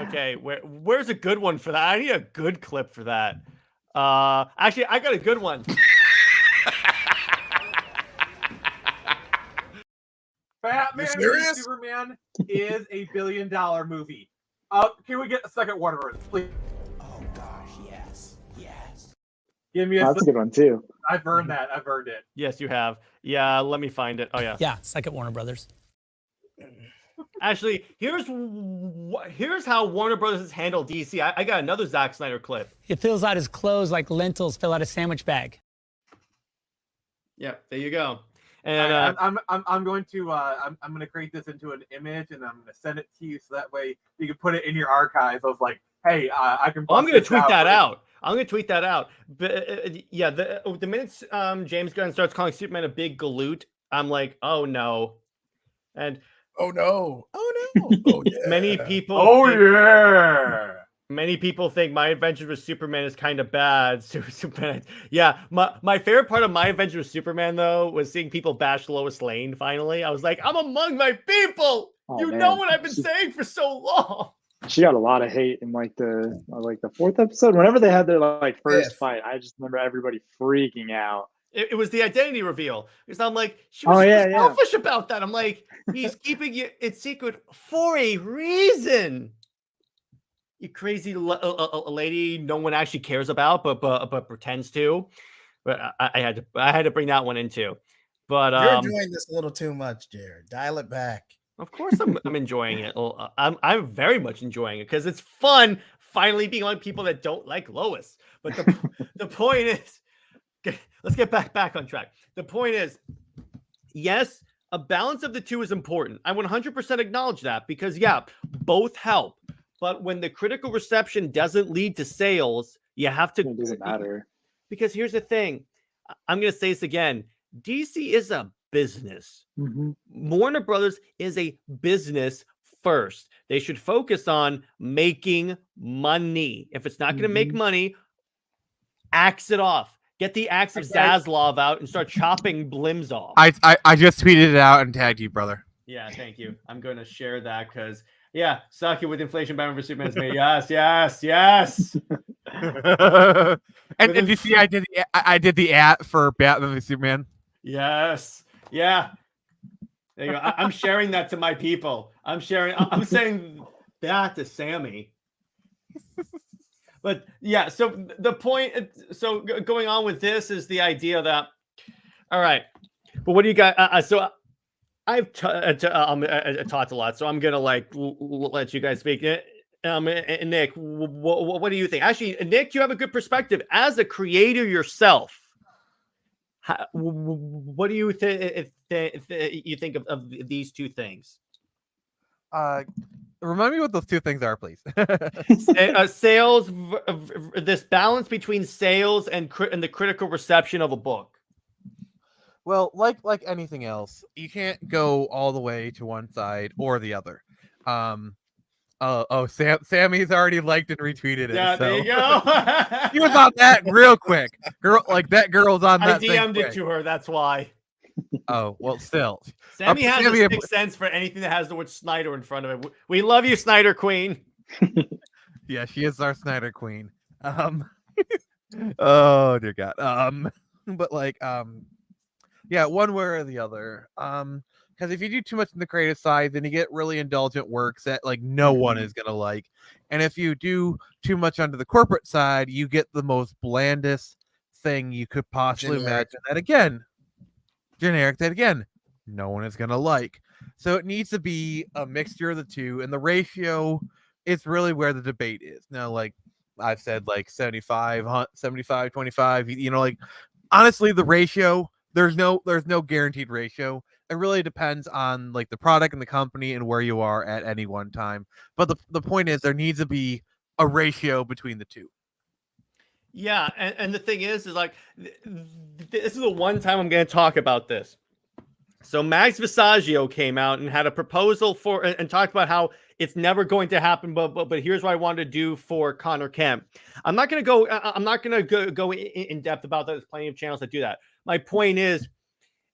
Okay, where's a good one for that? I need a good clip for that. Actually, I got a good one. Batman v Superman is $1 billion movie. Can we get a second Warner Bros., please? Oh gosh, yes. Give me that's a good one too. I've earned that. I've earned it. Yes, you have. Yeah, let me find it. Oh yeah. Yeah, second Warner Brothers. Actually, here's how Warner Brothers has handled DC. I got another Zack Snyder clip. He fills out his clothes like lentils fill out a sandwich bag. Yeah, there you go. And I'm going to create this into an image, and I'm going to send it to you so that way you can put it in your archive of like, hey, I can. I'm going to tweet that out. I'm going to tweet that out. But yeah, the minute James Gunn starts calling Superman a big galoot, I'm like, oh no, and oh no, oh yeah. Many people. Many people think My Adventures with Superman is kind of bad. Superman, yeah. My favorite part of My Adventures with Superman, though, was seeing people bash Lois Lane. Finally, I was like, I'm among my people. Oh, you man. know what I've been saying for so long. She got a lot of hate in like the fourth episode. Whenever they had their like first fight, I just remember everybody freaking out. It was the identity reveal because I'm like, she was selfish about that. I'm like, he's keeping it secret for a reason. You crazy lady, no one actually cares about, but pretends to. But I had to bring that one in too. But you're enjoying this a little too much, Jared. Dial it back. Of course, I'm enjoying it. I'm very much enjoying it because it's fun finally being on people that don't like Lois. But the point is, let's get back on track. The point is, yes, a balance of the two is important. I 100% acknowledge that because both help. But when the critical reception doesn't lead to sales, you have to. It doesn't matter. Because here's the thing. I'm going to say this again. DC is a business. Mm-hmm. Warner Brothers is a business first. They should focus on making money. If it's not going to make money, axe it off. Get the axe of Zaslav out and start chopping blims off. I just tweeted it out and tagged you, brother. Yeah, thank you. I'm going to share that because... yeah, suck it with inflation. Batman vs Superman's me. Yes. and you see, I did the at for Batman vs Superman. Yes. Yeah. There you go. I'm sharing that to my people. I'm saying that to Sammy. But yeah, so the point. So going on with this is the idea that. All right, but what do you got? So. I've talked a lot, so I'm gonna let you guys speak. Nick, what do you think? Actually, Nick, you have a good perspective as a creator yourself. What do you think of these two things? Remind me what those two things are, please. Sales, this balance between sales and the critical reception of a book. Well, like anything else, you can't go all the way to one side or the other. Sammy's already liked and retweeted it. Yeah, so. there you go. He was on that real quick. That girl's on that. I DM'd it to her. That's why. Oh well, still. Sammy has a sixth sense for anything that has the word Snyder in front of it. We love you, Snyder Queen. Yeah, she is our Snyder Queen. Oh dear God. But yeah, one way or the other. Because if you do too much in the creative side, then you get really indulgent works that no one is gonna like. And if you do too much onto the corporate side, you get the most blandest thing you could possibly imagine. Generic that again, no one is gonna like. So it needs to be a mixture of the two, and the ratio is really where the debate is. Now, like I've said, 75, 25. Honestly, the ratio. There's no guaranteed ratio. It really depends on the product and the company and where you are at any one time. But the point is there needs to be a ratio between the two. Yeah, and the thing is this is the one time I'm going to talk about this. So Max Visaggio came out and had a proposal and talked about how it's never going to happen, but here's what I wanted to do for Connor Kemp. I'm not going to go in depth about that. There's plenty of channels that do that. My point is,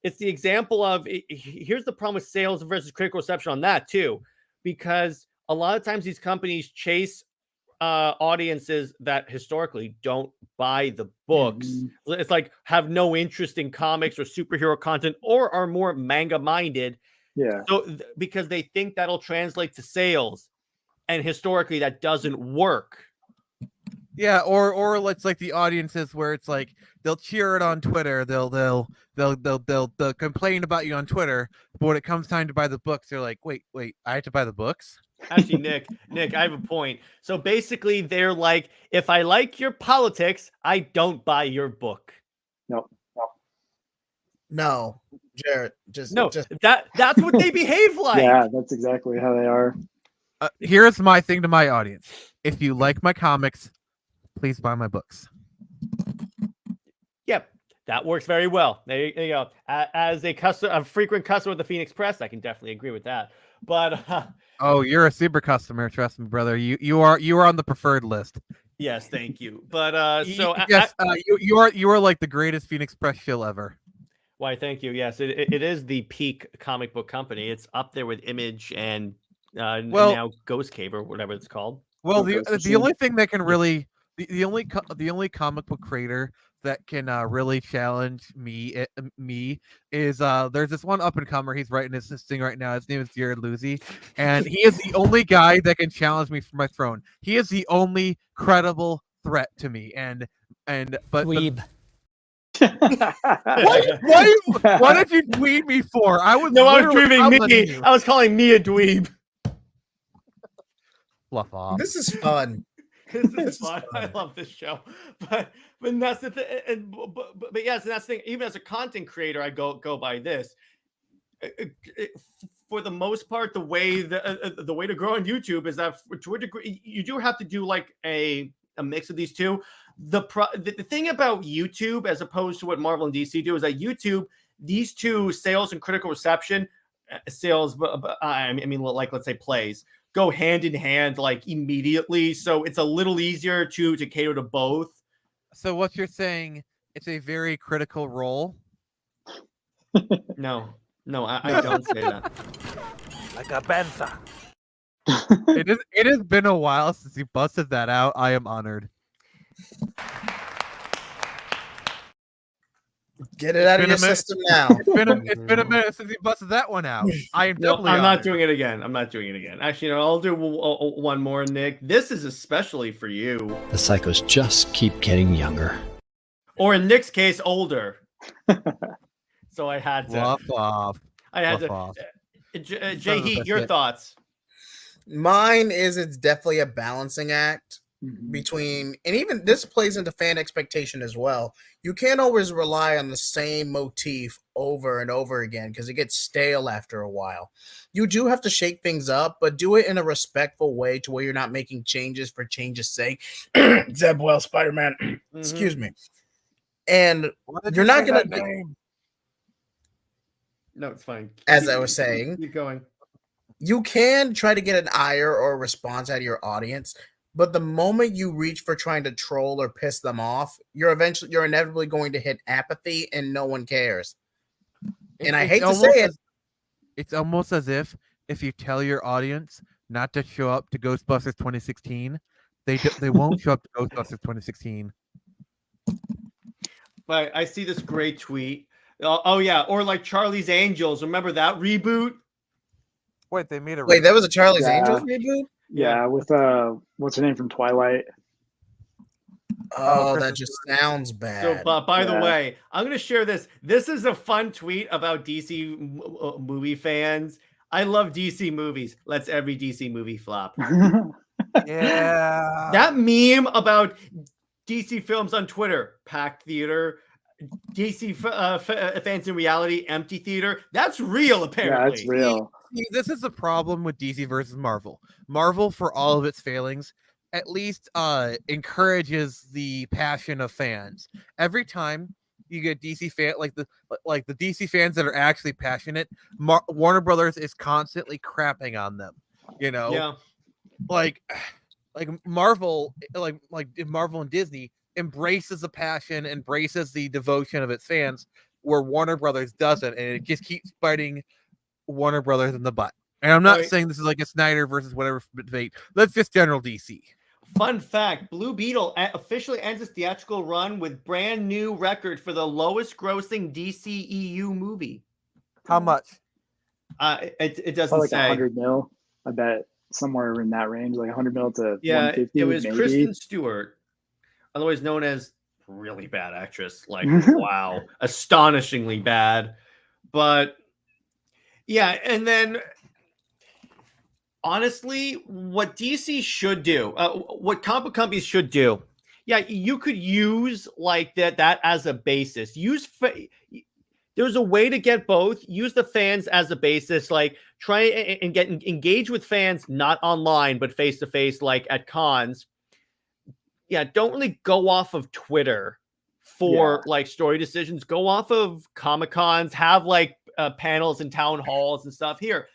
it's the example of here's the problem with sales versus critical reception on that too, because a lot of times these companies chase audiences that historically don't buy the books. Mm-hmm. It's have no interest in comics or superhero content or are more manga minded. Yeah. So because they think that'll translate to sales, and historically that doesn't work. Yeah, or it's like the audiences where it's like they'll cheer it on Twitter, they'll complain about you on Twitter, but when it comes time to buy the books, they're like, wait, I have to buy the books? Actually, Nick, I have a point. So basically, they're like, if I like your politics, I don't buy your book. Nope. No, Jared, just That's what they behave like. Yeah, that's exactly how they are. Here's my thing to my audience: if you like my comics, please buy my books. Yep, that works very well. There you go. As a frequent customer of the Phoenix Press, I can definitely agree with that. But oh, you're a super customer, trust me, brother. You are on the preferred list. yes, thank you. But so yes, you are like the greatest Phoenix Press shill ever. Why, thank you. Yes, it is the peak comic book company. It's up there with Image and now Ghost Cave or whatever it's called. Well, the only thing that can really the only comic book creator that can really challenge me is there's this one up and comer. He's writing this thing right now. His name is Jared Lucy, and he is the only guy that can challenge me for my throne. He is the only credible threat to me. But Weeb. What did you dweeb me for? I was dweebing me. I was calling me a dweeb. Fluff off. This is fun. This is fun. I love this show, but that's the thing. But yes, and that's the thing. Even as a content creator, I go by this. For the most part, the way to grow on YouTube is that to a degree, you do have to do like a mix of these two. The thing about YouTube, as opposed to what Marvel and DC do, is that YouTube, these two, sales and critical reception, I mean, like let's say plays, go hand in hand like immediately. So it's a little easier to cater to both. So what you're saying, it's a very critical role? No, I don't say that. Like a benza. It has been a while since you busted that out. I am honored. Get it out of your system now. It's been a minute since you busted that one out. I am I'm not doing it again. Actually, I'll do one more, Nick. This is especially for you. The psychos just keep getting younger. Or in Nick's case, older. So I had to. Fluff off. I had to. Jay Heat, your thoughts? Mine is it's definitely a balancing act between, and even this plays into fan expectation as well. You can't always rely on the same motif over and over again because it gets stale after a while. You do have to shake things up, but do it in a respectful way to where you're not making changes for change's sake. Zeb Wells, Spider-Man. Excuse me. And you're not going to... No, it's fine. As I was saying, keep going. You can try to get an ire or a response out of your audience, but the moment you reach for trying to troll or piss them off, you're inevitably going to hit apathy and no one cares. And I hate to say it. It's almost as if you tell your audience not to show up to Ghostbusters 2016, they won't show up to Ghostbusters 2016. But I see this great tweet. Oh yeah, or like Charlie's Angels. Remember that reboot? Wait, they made a Wait, that was a Charlie's Angels reboot? Yeah, with what's her name from Twilight? Oh, that just sounds bad. So, by the way, I'm going to share this. This is a fun tweet about DC movie fans. I love DC movies. Let's every DC movie flop. Yeah. That meme about DC films on Twitter, packed theater, DC fans in reality, empty theater. That's real, apparently. Yeah, that's real. This is the problem with DC versus Marvel. Marvel, for all of its failings, at least encourages the passion of fans. Every time you get DC fan like the DC fans that are actually passionate, Warner Brothers is constantly crapping on them. You know, yeah, like Marvel, like Marvel and Disney embraces the passion, embraces the devotion of its fans, where Warner Brothers doesn't, and it just keeps biting Warner Brothers in the butt. And I'm not saying this is like a Snyder versus whatever debate. That's just general DC. Fun fact, Blue Beetle officially ends its theatrical run with brand new record for the lowest grossing DCEU movie. How much? It doesn't like say. 100 mil. I bet somewhere in that range, like 100 mil to 150. It was maybe. Kristen Stewart. otherwise known as really bad actress. Like, wow, astonishingly bad. But yeah, and then honestly, what DC should do, what comic book companies should do, yeah, you could use like that as a basis. There's a way to get both. Use the fans as a basis. Like try and get engage with fans, not online, but face to face, like at cons. Yeah, don't really go off of Twitter for like story decisions. Go off of Comic Cons. Have like panels and town halls and stuff. Here,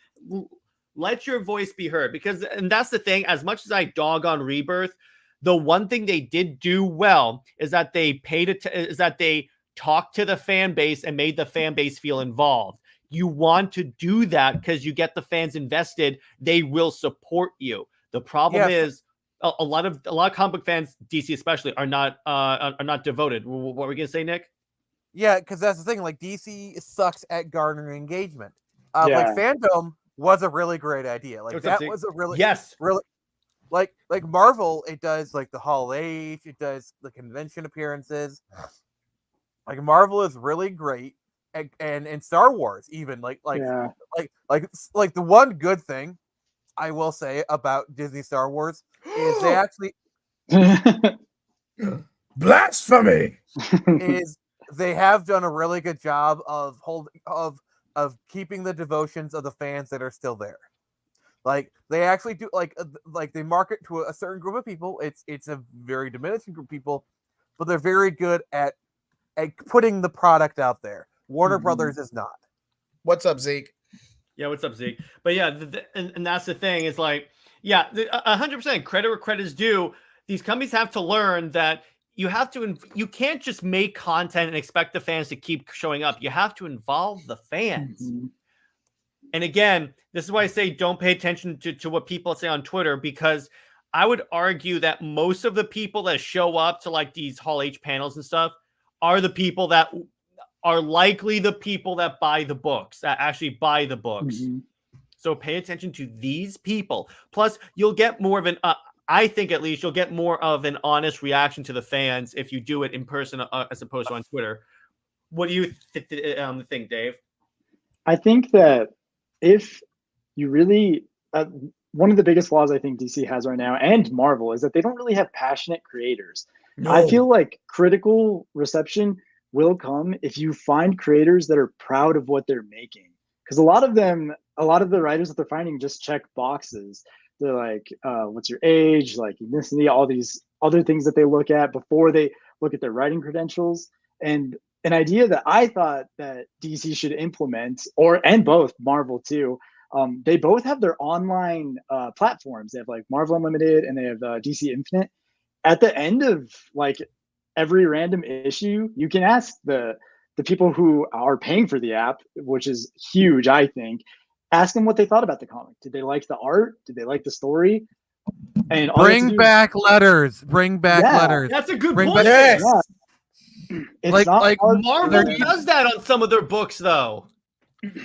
let your voice be heard, because, and that's the thing. As much as I dog on Rebirth, the one thing they did do well is that they they talked to the fan base and made the fan base feel involved. You want to do that because you get the fans invested. They will support you. The problem is a lot of comic book fans, DC especially, are not devoted. What were we gonna say, Nick? Yeah, because that's the thing. Like DC sucks at garnering engagement. Like fandom was a really great idea. Like that was a really really like Marvel. It does like the Hall H. It does the convention appearances. Like Marvel is really great, and Star Wars even like the one good thing I will say about Disney Star Wars is they actually blasphemy is they have done a really good job of keeping the devotions of the fans that are still there. Like they actually do like they market to a certain group of people. It's a very diminishing group of people, but they're very good at putting the product out there. Warner Brothers is not. What's up, Zeke? Yeah, what's up, Zeke? But yeah, and that's the thing. Is like, yeah, 100% credit where credit is due. These companies have to learn that you can't just make content and expect the fans to keep showing up. You have to involve the fans. And again, this is why I say don't pay attention to what people say on Twitter, because I would argue that most of the people that show up to like these Hall H panels and stuff are the people that are likely the people that buy the books, that actually buy the books. So pay attention to these people. Plus, you'll get more of an, I think at least, you'll get more of an honest reaction to the fans if you do it in person as opposed to on Twitter. What do you think, Dave? I think that if you really, one of the biggest flaws I think DC has right now, and Marvel, is that they don't really have passionate creators. No. I feel like critical reception will come if you find creators that are proud of what they're making. Because a lot of the writers that they're finding just check boxes. They're like, what's your age, like ethnicity, all these other things that they look at before they look at their writing credentials. And an idea that I thought that DC should implement, and both Marvel too, they both have their online platforms. They have like Marvel Unlimited and they have DC Infinite. At the end of like every random issue, you can ask the people who are paying for the app, which is huge, I think, ask them what they thought about the comic. Did they like the art? Did they like the story? And bring back letters. Bring back letters. That's a good point. Yes. Yeah. It's like Marvel does that on some of their books, though.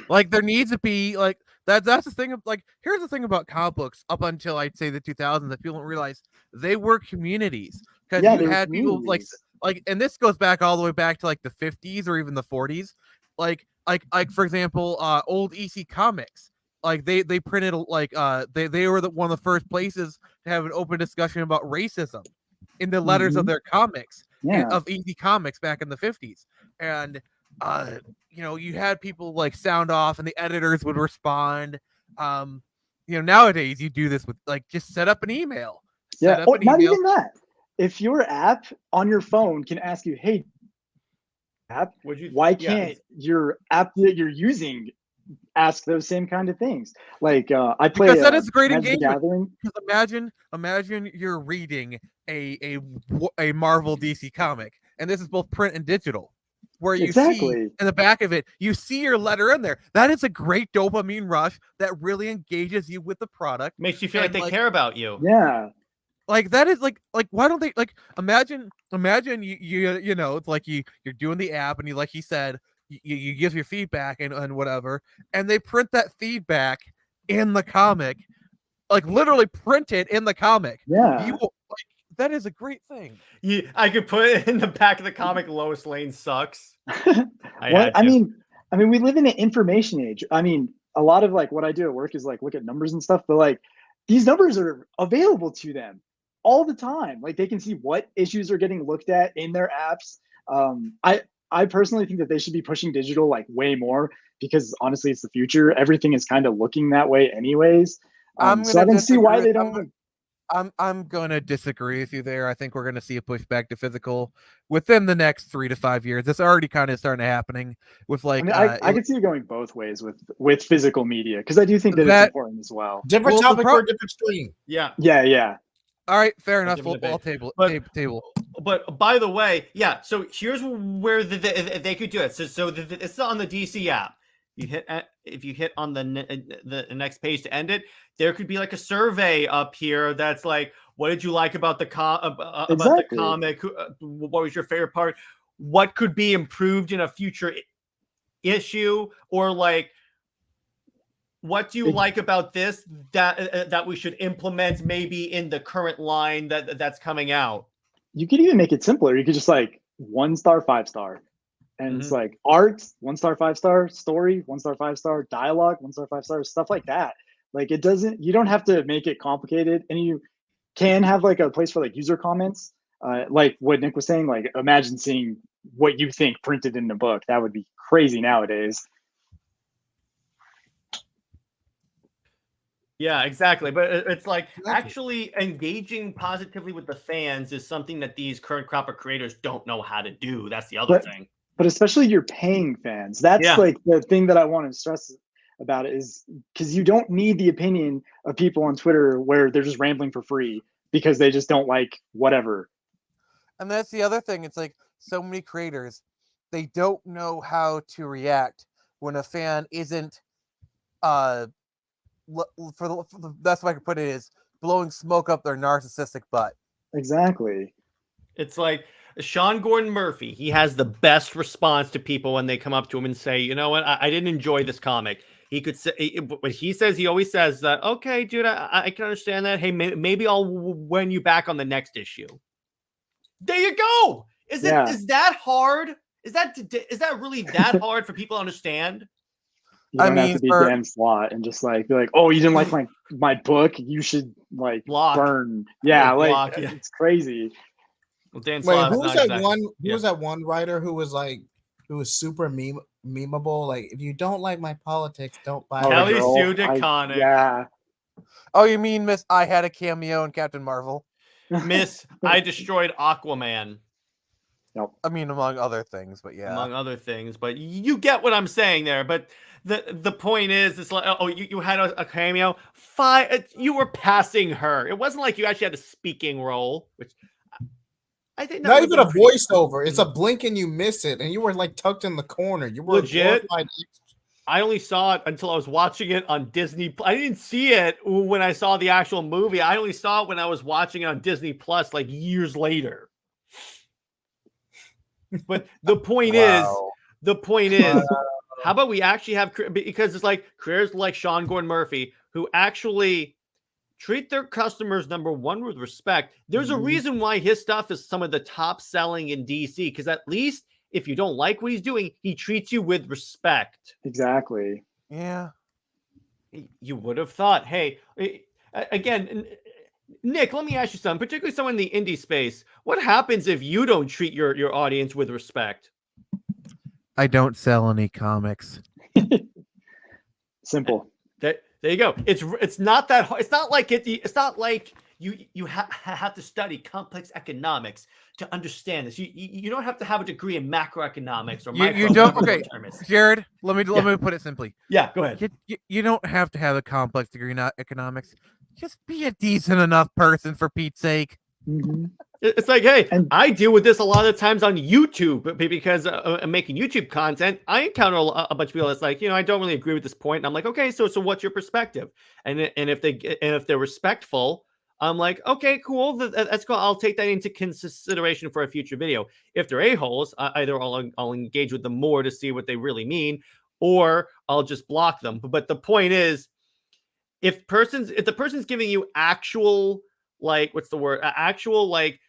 Like there needs to be like that's the thing. Like here's the thing about comic books up until I'd say the 2000s that people don't realize they were communities, because you had people like, and this goes back all the way back to like the 50s or even the 40s. Like for example, old EC Comics. Like they printed like they were one of the first places to have an open discussion about racism in the letters of their comics of EC Comics back in the 50s. And you had people like sound off and the editors would respond. Nowadays you do this with like just set up an email. Not even that. If your app on your phone can ask you, hey, app, why can't your app that you're using ask those same kind of things? Like I play because that is great engagement. Gathering. Imagine you're reading a Marvel DC comic, and this is both print and digital, where you see in the back of it, you see your letter in there. That is a great dopamine rush that really engages you with the product. Makes you feel like they care about you. Yeah. Like that is like why don't they like imagine you know, it's like you're doing the app and he said you give your feedback and whatever, and they print that feedback in the comic, like literally print it in the comic. Yeah. That is a great thing. I could put it in the back of the comic. Lois Lane sucks. I mean, we live in an information age. I mean, a lot of like what I do at work is like look at numbers and stuff, but like these numbers are available to them all the time. Like they can see what issues are getting looked at in their apps. I personally think that they should be pushing digital like way more because honestly, it's the future. Everything is kind of looking that way, anyways. So I don't see why they don't. I'm gonna disagree with you there. I think we're gonna see a push back to physical within the next 3 to 5 years. It's already kind of starting to happening with like. I could see it going both ways with physical media because I do think that it's important as well. Different topic for a different stream. Yeah. All right, fair enough. We'll table. But by the way, yeah. So here's where they could do it. So it's on the DC app. You hit if you hit on the next page to end it, there could be like a survey up here that's like, what did you like about the the comic? What was your favorite part? What could be improved in a future issue? Or like, what do you like about this that we should implement maybe in the current line that's coming out? You could even make it simpler. You could just like 1 star, 5 star. And it's like art, 1 star, 5 star, story, 1 star, 5 star, dialogue, 1 star, 5 star, stuff like that. Like you don't have to make it complicated, and you can have like a place for like user comments. Like what Nick was saying, like imagine seeing what you think printed in the book. That would be crazy nowadays. Yeah, exactly. But it's like actually engaging positively with the fans is something that these current crop of creators don't know how to do. That's the other thing. But especially your paying fans. That's like the thing that I want to stress about it is because you don't need the opinion of people on Twitter where they're just rambling for free because they just don't like whatever. And that's the other thing. It's like so many creators, they don't know how to react when a fan isn't for the best way I can put it is blowing smoke up their narcissistic butt. Exactly. It's like Sean Gordon Murphy. He has the best response to people when they come up to him and say, you know what, I didn't enjoy this comic. He could say, but he always says that, okay, dude, I can understand that. Hey, maybe I'll win you back on the next issue. There you go. Is that hard? Is that really that hard for people to understand? You don't have to be Dan Slott and just like be like, oh, you didn't like my book, you should like burn. Yeah, like it's crazy. Well, Dan Slott. Wait, who was that one writer who was super memeable? Like, if you don't like my politics, don't buy Kelly Sue DeConnick. Yeah. Oh, you mean Miss I had a cameo in Captain Marvel? Miss I destroyed Aquaman. Nope. I mean, among other things, but yeah. Among other things, but you get what I'm saying there. But the point is, it's like, oh, you had a cameo. You were passing her. It wasn't like you actually had a speaking role, which I think not even a voiceover. It's a blink and you miss it, and you were like tucked in the corner. You were legit. I only saw it until I was watching it on Disney. I didn't see it when I saw the actual movie. I only saw it when I was watching it on Disney Plus, like years later. But the point is, how about we actually have, because it's like creators like Sean Gordon Murphy who actually treat their customers, number one, with respect. There's a reason why his stuff is some of the top selling in DC, because at least if you don't like what he's doing, he treats you with respect. Exactly. Yeah. You would have thought, hey, again, Nick, let me ask you something, particularly someone in the indie space. What happens if you don't treat your audience with respect? I don't sell any comics. Simple. There you go. It's not that hard. It's not like you have to study complex economics to understand this. You don't have to have a degree in macroeconomics or you don't. Okay, Jared. Let me put it simply. Yeah, go ahead. You don't have to have a complex degree in economics. Just be a decent enough person, for Pete's sake. Mm-hmm. It's like, hey, I deal with this a lot of times on YouTube because I'm making YouTube content. I encounter a bunch of people that's like, I don't really agree with this point. And I'm like, okay, so what's your perspective? And if they're respectful, I'm like, okay, cool. That's cool. I'll take that into consideration for a future video. If they're a-holes, either I'll engage with them more to see what they really mean, or I'll just block them. But the point is, if the person's giving you actual like, what's the word? Actual, like,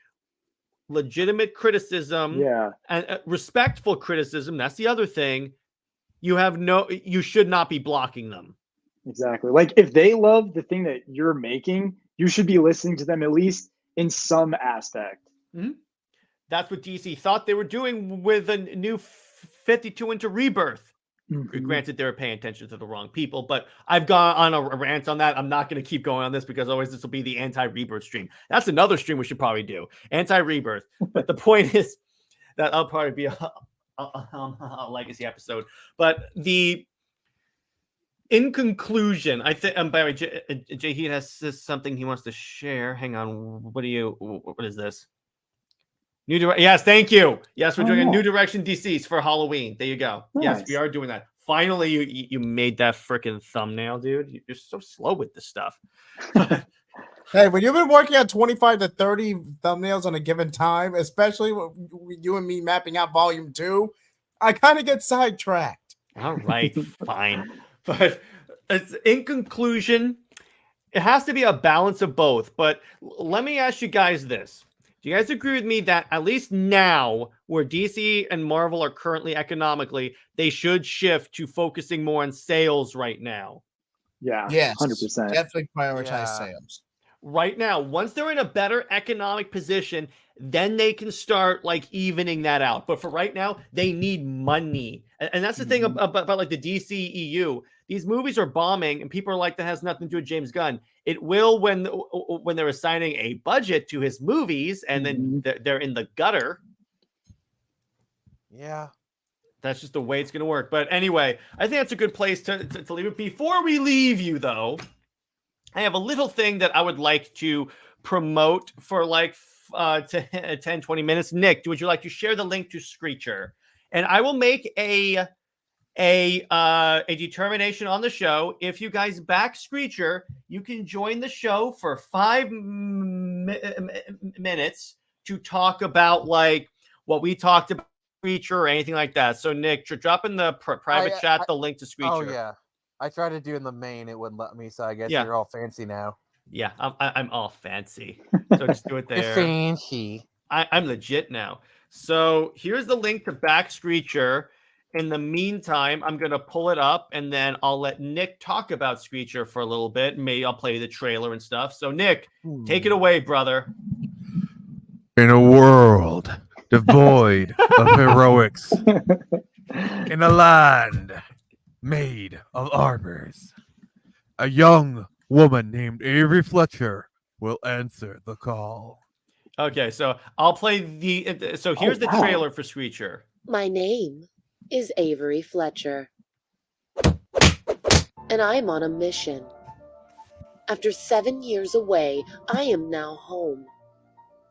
legitimate criticism, Yeah, and respectful criticism. That's the other thing. You should not be blocking them. exactly. Like if they love the thing that you're making, you should be listening to them at least in some aspect. That's what DC thought they were doing with a new 52 into Rebirth. Granted, they were paying attention to the wrong people, but I've gone on a rant on that. I'm not going to keep going on this because always this will be the anti-Rebirth stream. That's another stream we should probably do, anti-Rebirth. But the point is that I'll probably be a legacy episode. But in conclusion, I think, by the way, Jay, he has something he wants to share. Hang on. What is this? New direction. Yes, thank you. Yes, we're doing a New Direction DCs for Halloween. There you go. Nice. Yes, we are doing that. Finally, you made that freaking thumbnail, dude. You're so slow with this stuff. Hey, when you've been working on 25 to 30 thumbnails on a given time, especially with you and me mapping out volume 2, I kind of get sidetracked. All right, fine. But in conclusion, it has to be a balance of both. But let me ask you guys this. Do you guys agree with me that at least now, where DC and Marvel are currently economically, they should shift to focusing more on sales right now? Yeah, yes, 100%. Definitely prioritize sales. Right now, once they're in a better economic position, then they can start like evening that out. But for right now, they need money. And that's the thing about like the DCEU. These movies are bombing, and people are like, that has nothing to do with James Gunn. It will when they're assigning a budget to his movies, and then they're in the gutter. Yeah. That's just the way it's going to work. But anyway, I think that's a good place to leave it. Before we leave you, though, I have a little thing that I would like to promote for like 10, 20 minutes. Nick, would you like to share the link to Screecher? And I will make a determination on the show. If you guys back Screecher, you can join the show for 5 minutes to talk about like what we talked about Screecher or anything like that. So Nick, drop in the private chat the link to Screecher. Oh yeah, I tried to do in the main, it wouldn't let me. So I guess you're all fancy now. Yeah, I'm all fancy. So just do it there. You're fancy. I'm legit now. So here's the link to back Screecher. In the meantime, I'm going to pull it up, and then I'll let Nick talk about Screecher for a little bit. Maybe I'll play the trailer and stuff. So, Nick, take it away, brother. In a world devoid of heroics, in a land made of arbors, a young woman named Avery Fletcher will answer the call. Okay, so I'll play so here's the trailer for Screecher. My name is Avery Fletcher, and I'm on a mission. After 7 years away, I am now home.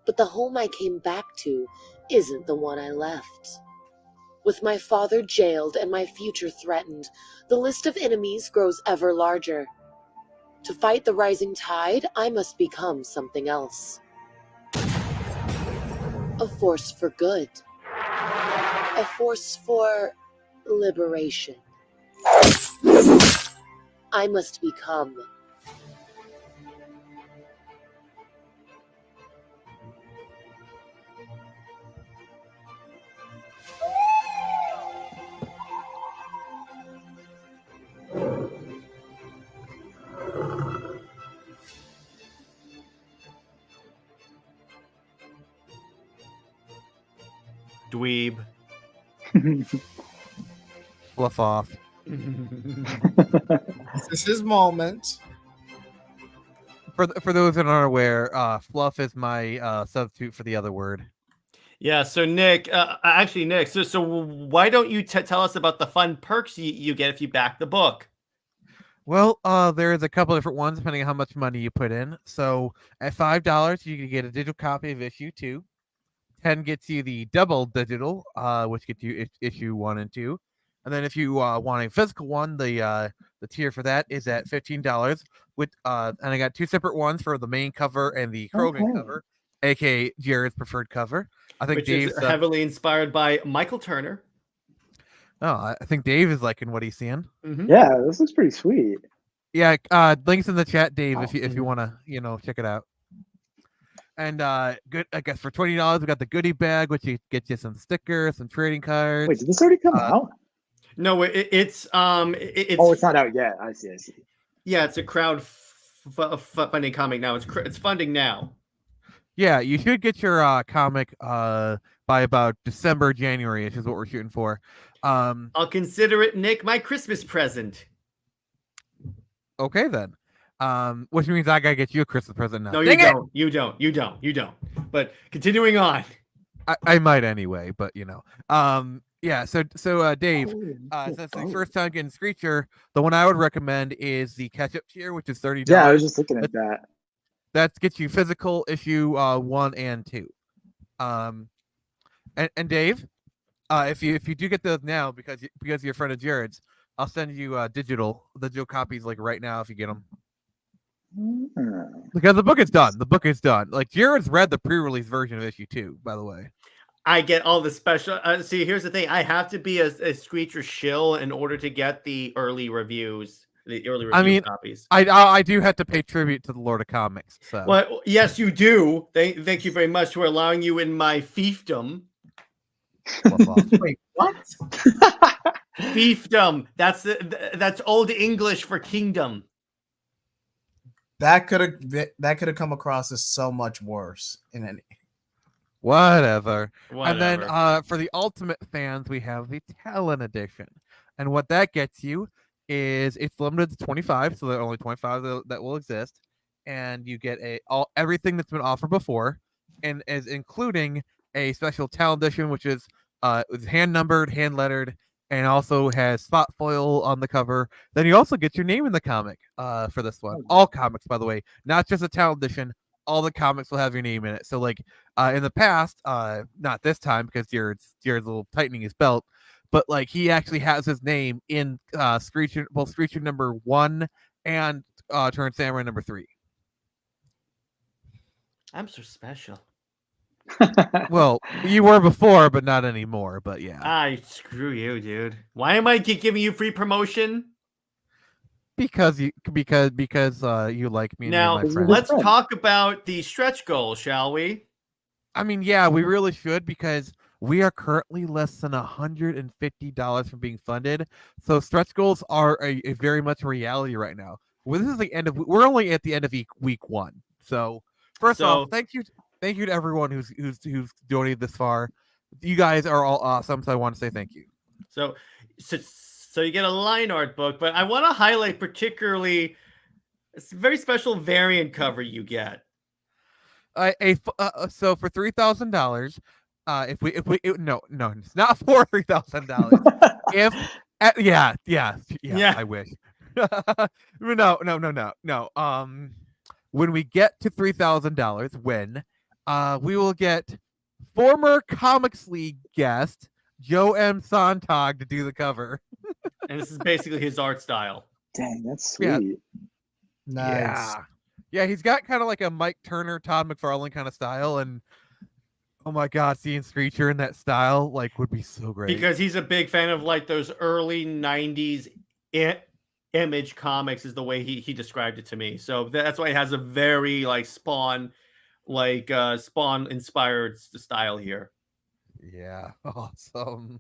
But the home I came back to isn't the one I left. With my father jailed and my future threatened, the list of enemies grows ever larger. To fight the rising tide, I must become something else. A force for good. A force for liberation. I must become dweeb. Fluff off. This is his moment. For those that aren't aware, fluff is my substitute for the other word. Yeah, so Nick, Nick, so why don't you tell us about the fun perks you get if you back the book? Well, there's a couple different ones depending on how much money you put in. So at $5, you can get a digital copy of issue 2. 10 gets you the double digital, which gets you issue 1 and 2. And then if you want a physical one, the tier for that is at $15. With and I got 2 separate ones for the main cover and the Krogan cover, aka Jared's preferred cover. I think Dave's is heavily inspired by Michael Turner. Oh, I think Dave is liking what he's seeing. Mm-hmm. Yeah, this looks pretty sweet. Yeah, links in the chat, Dave, if you want to check it out. And good. I guess for $20, we got the goodie bag, which you get you some stickers, some trading cards. Wait, did this already come out? No, it's Oh, it's not out yet. I see. Yeah, it's a funding comic now. It's funding now. Yeah, you should get your comic by about December, January, which is what we're shooting for. I'll consider it, Nick, my Christmas present. Okay then. Which means I gotta get you a Christmas present now. No, Dang you don't. You don't. But continuing on. I might anyway, but you know. Yeah, so Dave, since it's the first time getting Screecher, the one I would recommend is the catch-up tier, which is $30. Yeah, I was just looking at that. That gets you physical issue 1 and 2. And Dave, if you do get those now because you're a friend of Jared's, I'll send you digital copies like right now if you get them. Because the book is done. The book is done. Like Jared's read the pre-release version of issue 2, by the way. I get all the special. See, here's the thing: I have to be a Screecher shill in order to get the early reviews. Copies. I do have to pay tribute to the Lord of Comics. So, well, yes, you do. Thank you very much for allowing you in my fiefdom. Wait, what? Fiefdom. That's Old English for kingdom. That could have come across as so much worse in any. Whatever. And then for the ultimate fans, we have the Talon edition, and what that gets you is it's limited to 25, so there are only 25 that will exist, and you get everything that's been offered before, and is including a special Talon edition, which is hand numbered, hand lettered, and also has spot foil on the cover. Then you also get your name in the comic for this one. All comics, by the way, not just a Talon edition. All the comics will have your name in it. So like in the past, not this time because Jared's a little tightening his belt, but like he actually has his name in Screecher number 1 and Turn Samurai number 3. I'm so special. Well, you were before, but not anymore. But yeah. Screw you, dude. Why am I giving you free promotion? Because you like me. Now let's talk about the stretch goal, shall we? I mean, yeah, we really should because we are currently less than $150 from being funded. So stretch goals are a very much a reality right now. Well, this is the end of. We're only at the end of week 1. So first off, thank you to everyone who's donated this far. You guys are all awesome. So I want to say thank you. So you get a line art book, but I want to highlight particularly a very special variant cover you get. So for $3,000, if we no, it's not for $3,000. Yeah, I wish. No. When we get to $3,000, we will get former Comics League guest Joe M. Sontag to do the cover. And this is basically his art style. Dang, that's sweet. Yeah. Nice. Yeah, he's got kind of like a Mike Turner, Todd McFarlane kind of style, and oh my god, seeing Screecher in that style like would be so great. Because he's a big fan of like those early 90s Image comics is the way he described it to me. So that's why it has a very like Spawn inspired style here. Yeah, awesome.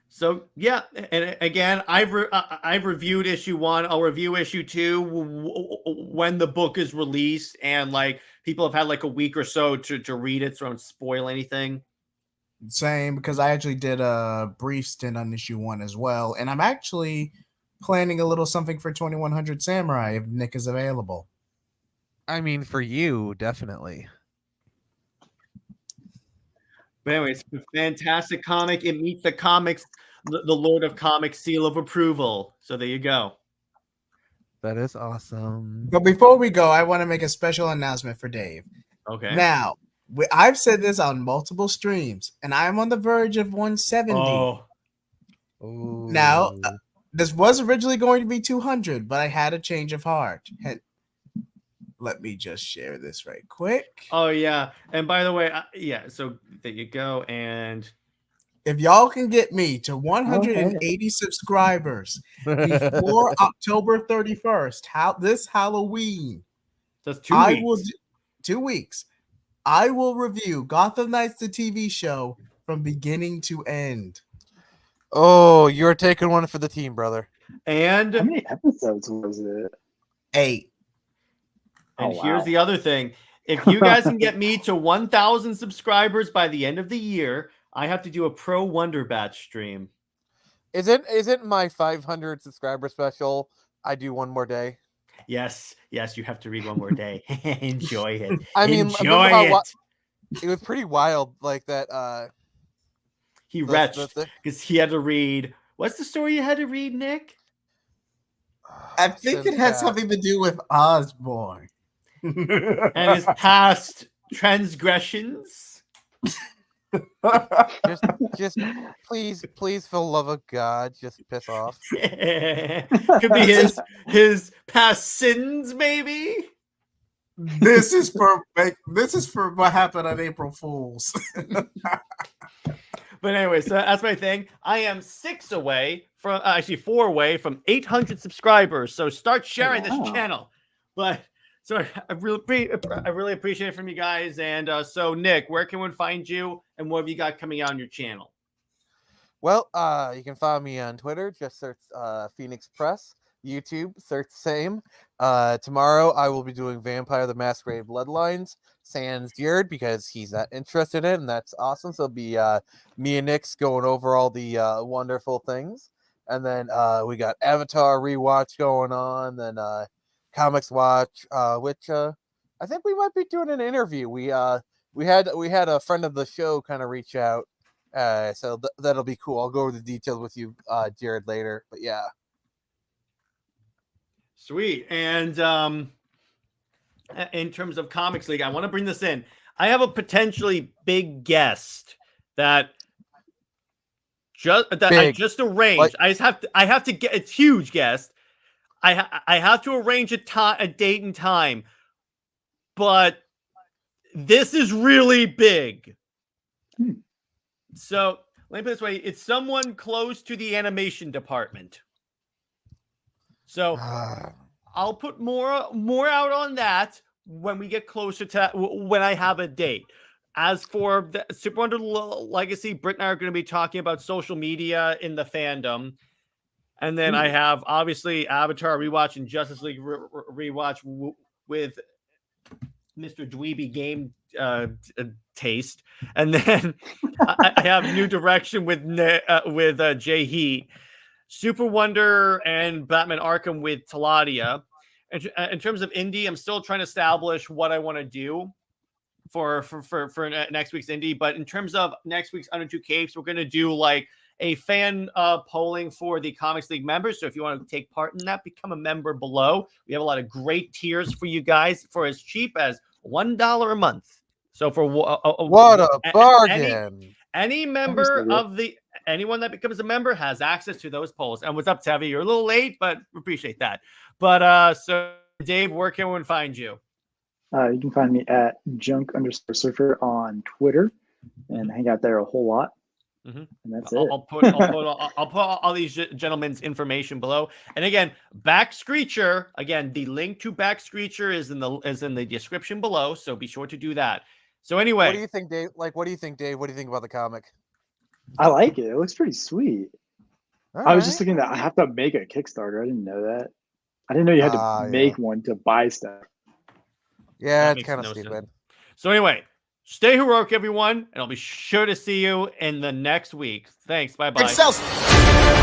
So yeah, and again, I've reviewed issue 1. I'll review issue 2 when the book is released, and like people have had like a week or so to read it, so I don't spoil anything. Same, because I actually did a brief stint on issue 1 as well, and I'm actually planning a little something for 2100 Samurai if Nick is available. I mean, for you, definitely. But anyway, it's a fantastic comic. It meets the comics, the Lord of Comics seal of approval. So there you go. That is awesome. But before we go, I want to make a special announcement for Dave. Okay. Now, I've said this on multiple streams, and I'm on the verge of 170. Oh. Now, this was originally going to be 200, but I had a change of heart. Let me just share this right quick. Oh, yeah. And by the way, so there you go. And if y'all can get me to 180 subscribers before October 31st, this Halloween, that's 2 weeks. 2 weeks. I will review Gotham Knights, the TV show, from beginning to end. Oh, you're taking one for the team, brother. And how many episodes was it? 8. And Oh, here's wow. the other thing. If you guys can get me to 1,000 subscribers by the end of the year, I have to do a Pro Wonder Batch stream. Isn't my 500 subscriber special? I do one more day. Yes, you have to read one more day. Enjoy it. I mean, enjoy remember it. It was pretty wild, like that. He retched because he had to read. What's the story you had to read, Nick? I think it had something to do with Osborn. And his past transgressions. just please, for the love of God, just piss off. Could be his past sins, maybe. This is for what happened on April Fools. But anyway, so that's my thing. I am 4 away from 800 subscribers. So start sharing this channel. But so I really appreciate it from you guys. And so Nick, where can one find you, and what have you got coming out on your channel? Well, you can follow me on Twitter. Just search Phoenix Press. YouTube, search same. Tomorrow I will be doing Vampire the Masquerade Bloodlines sans Jared because he's not interested in it, and that's awesome. So it'll be me and Nick's going over all the wonderful things. And then we got Avatar rewatch going on, then Comics Watch, which I think we might be doing an interview. We had a friend of the show kind of reach out. So that'll be cool. I'll go over the details with you, Jared, later. But yeah. Sweet. And in terms of Comics League, I want to bring this in. I have a potentially big guest that I just arranged. I have to get it's huge guest. I have to arrange a date and time, but this is really big. So let me put it this way: it's someone close to the animation department. So I'll put more out on that when we get closer to when I have a date. As for the Super Wonder Legacy, Britt and I are going to be talking about social media in the fandom. And then I have, obviously, Avatar rewatch and Justice League rewatch with Mr. Dweeby Game Taste. And then I have New Direction with Jay Heat. Super Wonder and Batman Arkham with Taladia. In terms of indie, I'm still trying to establish what I want to do for next week's indie. But in terms of next week's Under Two Capes, we're going to do like a fan polling for the Comics League members. So if you want to take part in that, become a member below. We have a lot of great tiers for you guys for as cheap as $1 a month. So for what a bargain! Any member of anyone that becomes a member has access to those polls. And what's up, Tevi? You're a little late, but appreciate that. But so Dave, where can one find you? You can find me at junk_surfer on Twitter and hang out there a whole lot. And that's it. I'll put all these gentlemen's information below. And again, Back Screecher. Again, the link to Back Screecher is in the description below. So be sure to do that. So anyway, what do you think, Dave? What do you think about the comic? I like it. It looks pretty sweet. I was just thinking that I have to make a Kickstarter. I didn't know that. I didn't know you had to make one to buy stuff. Yeah, it's kind of stupid. So anyway, stay heroic, everyone, and I'll be sure to see you in the next week. Thanks. Bye-bye.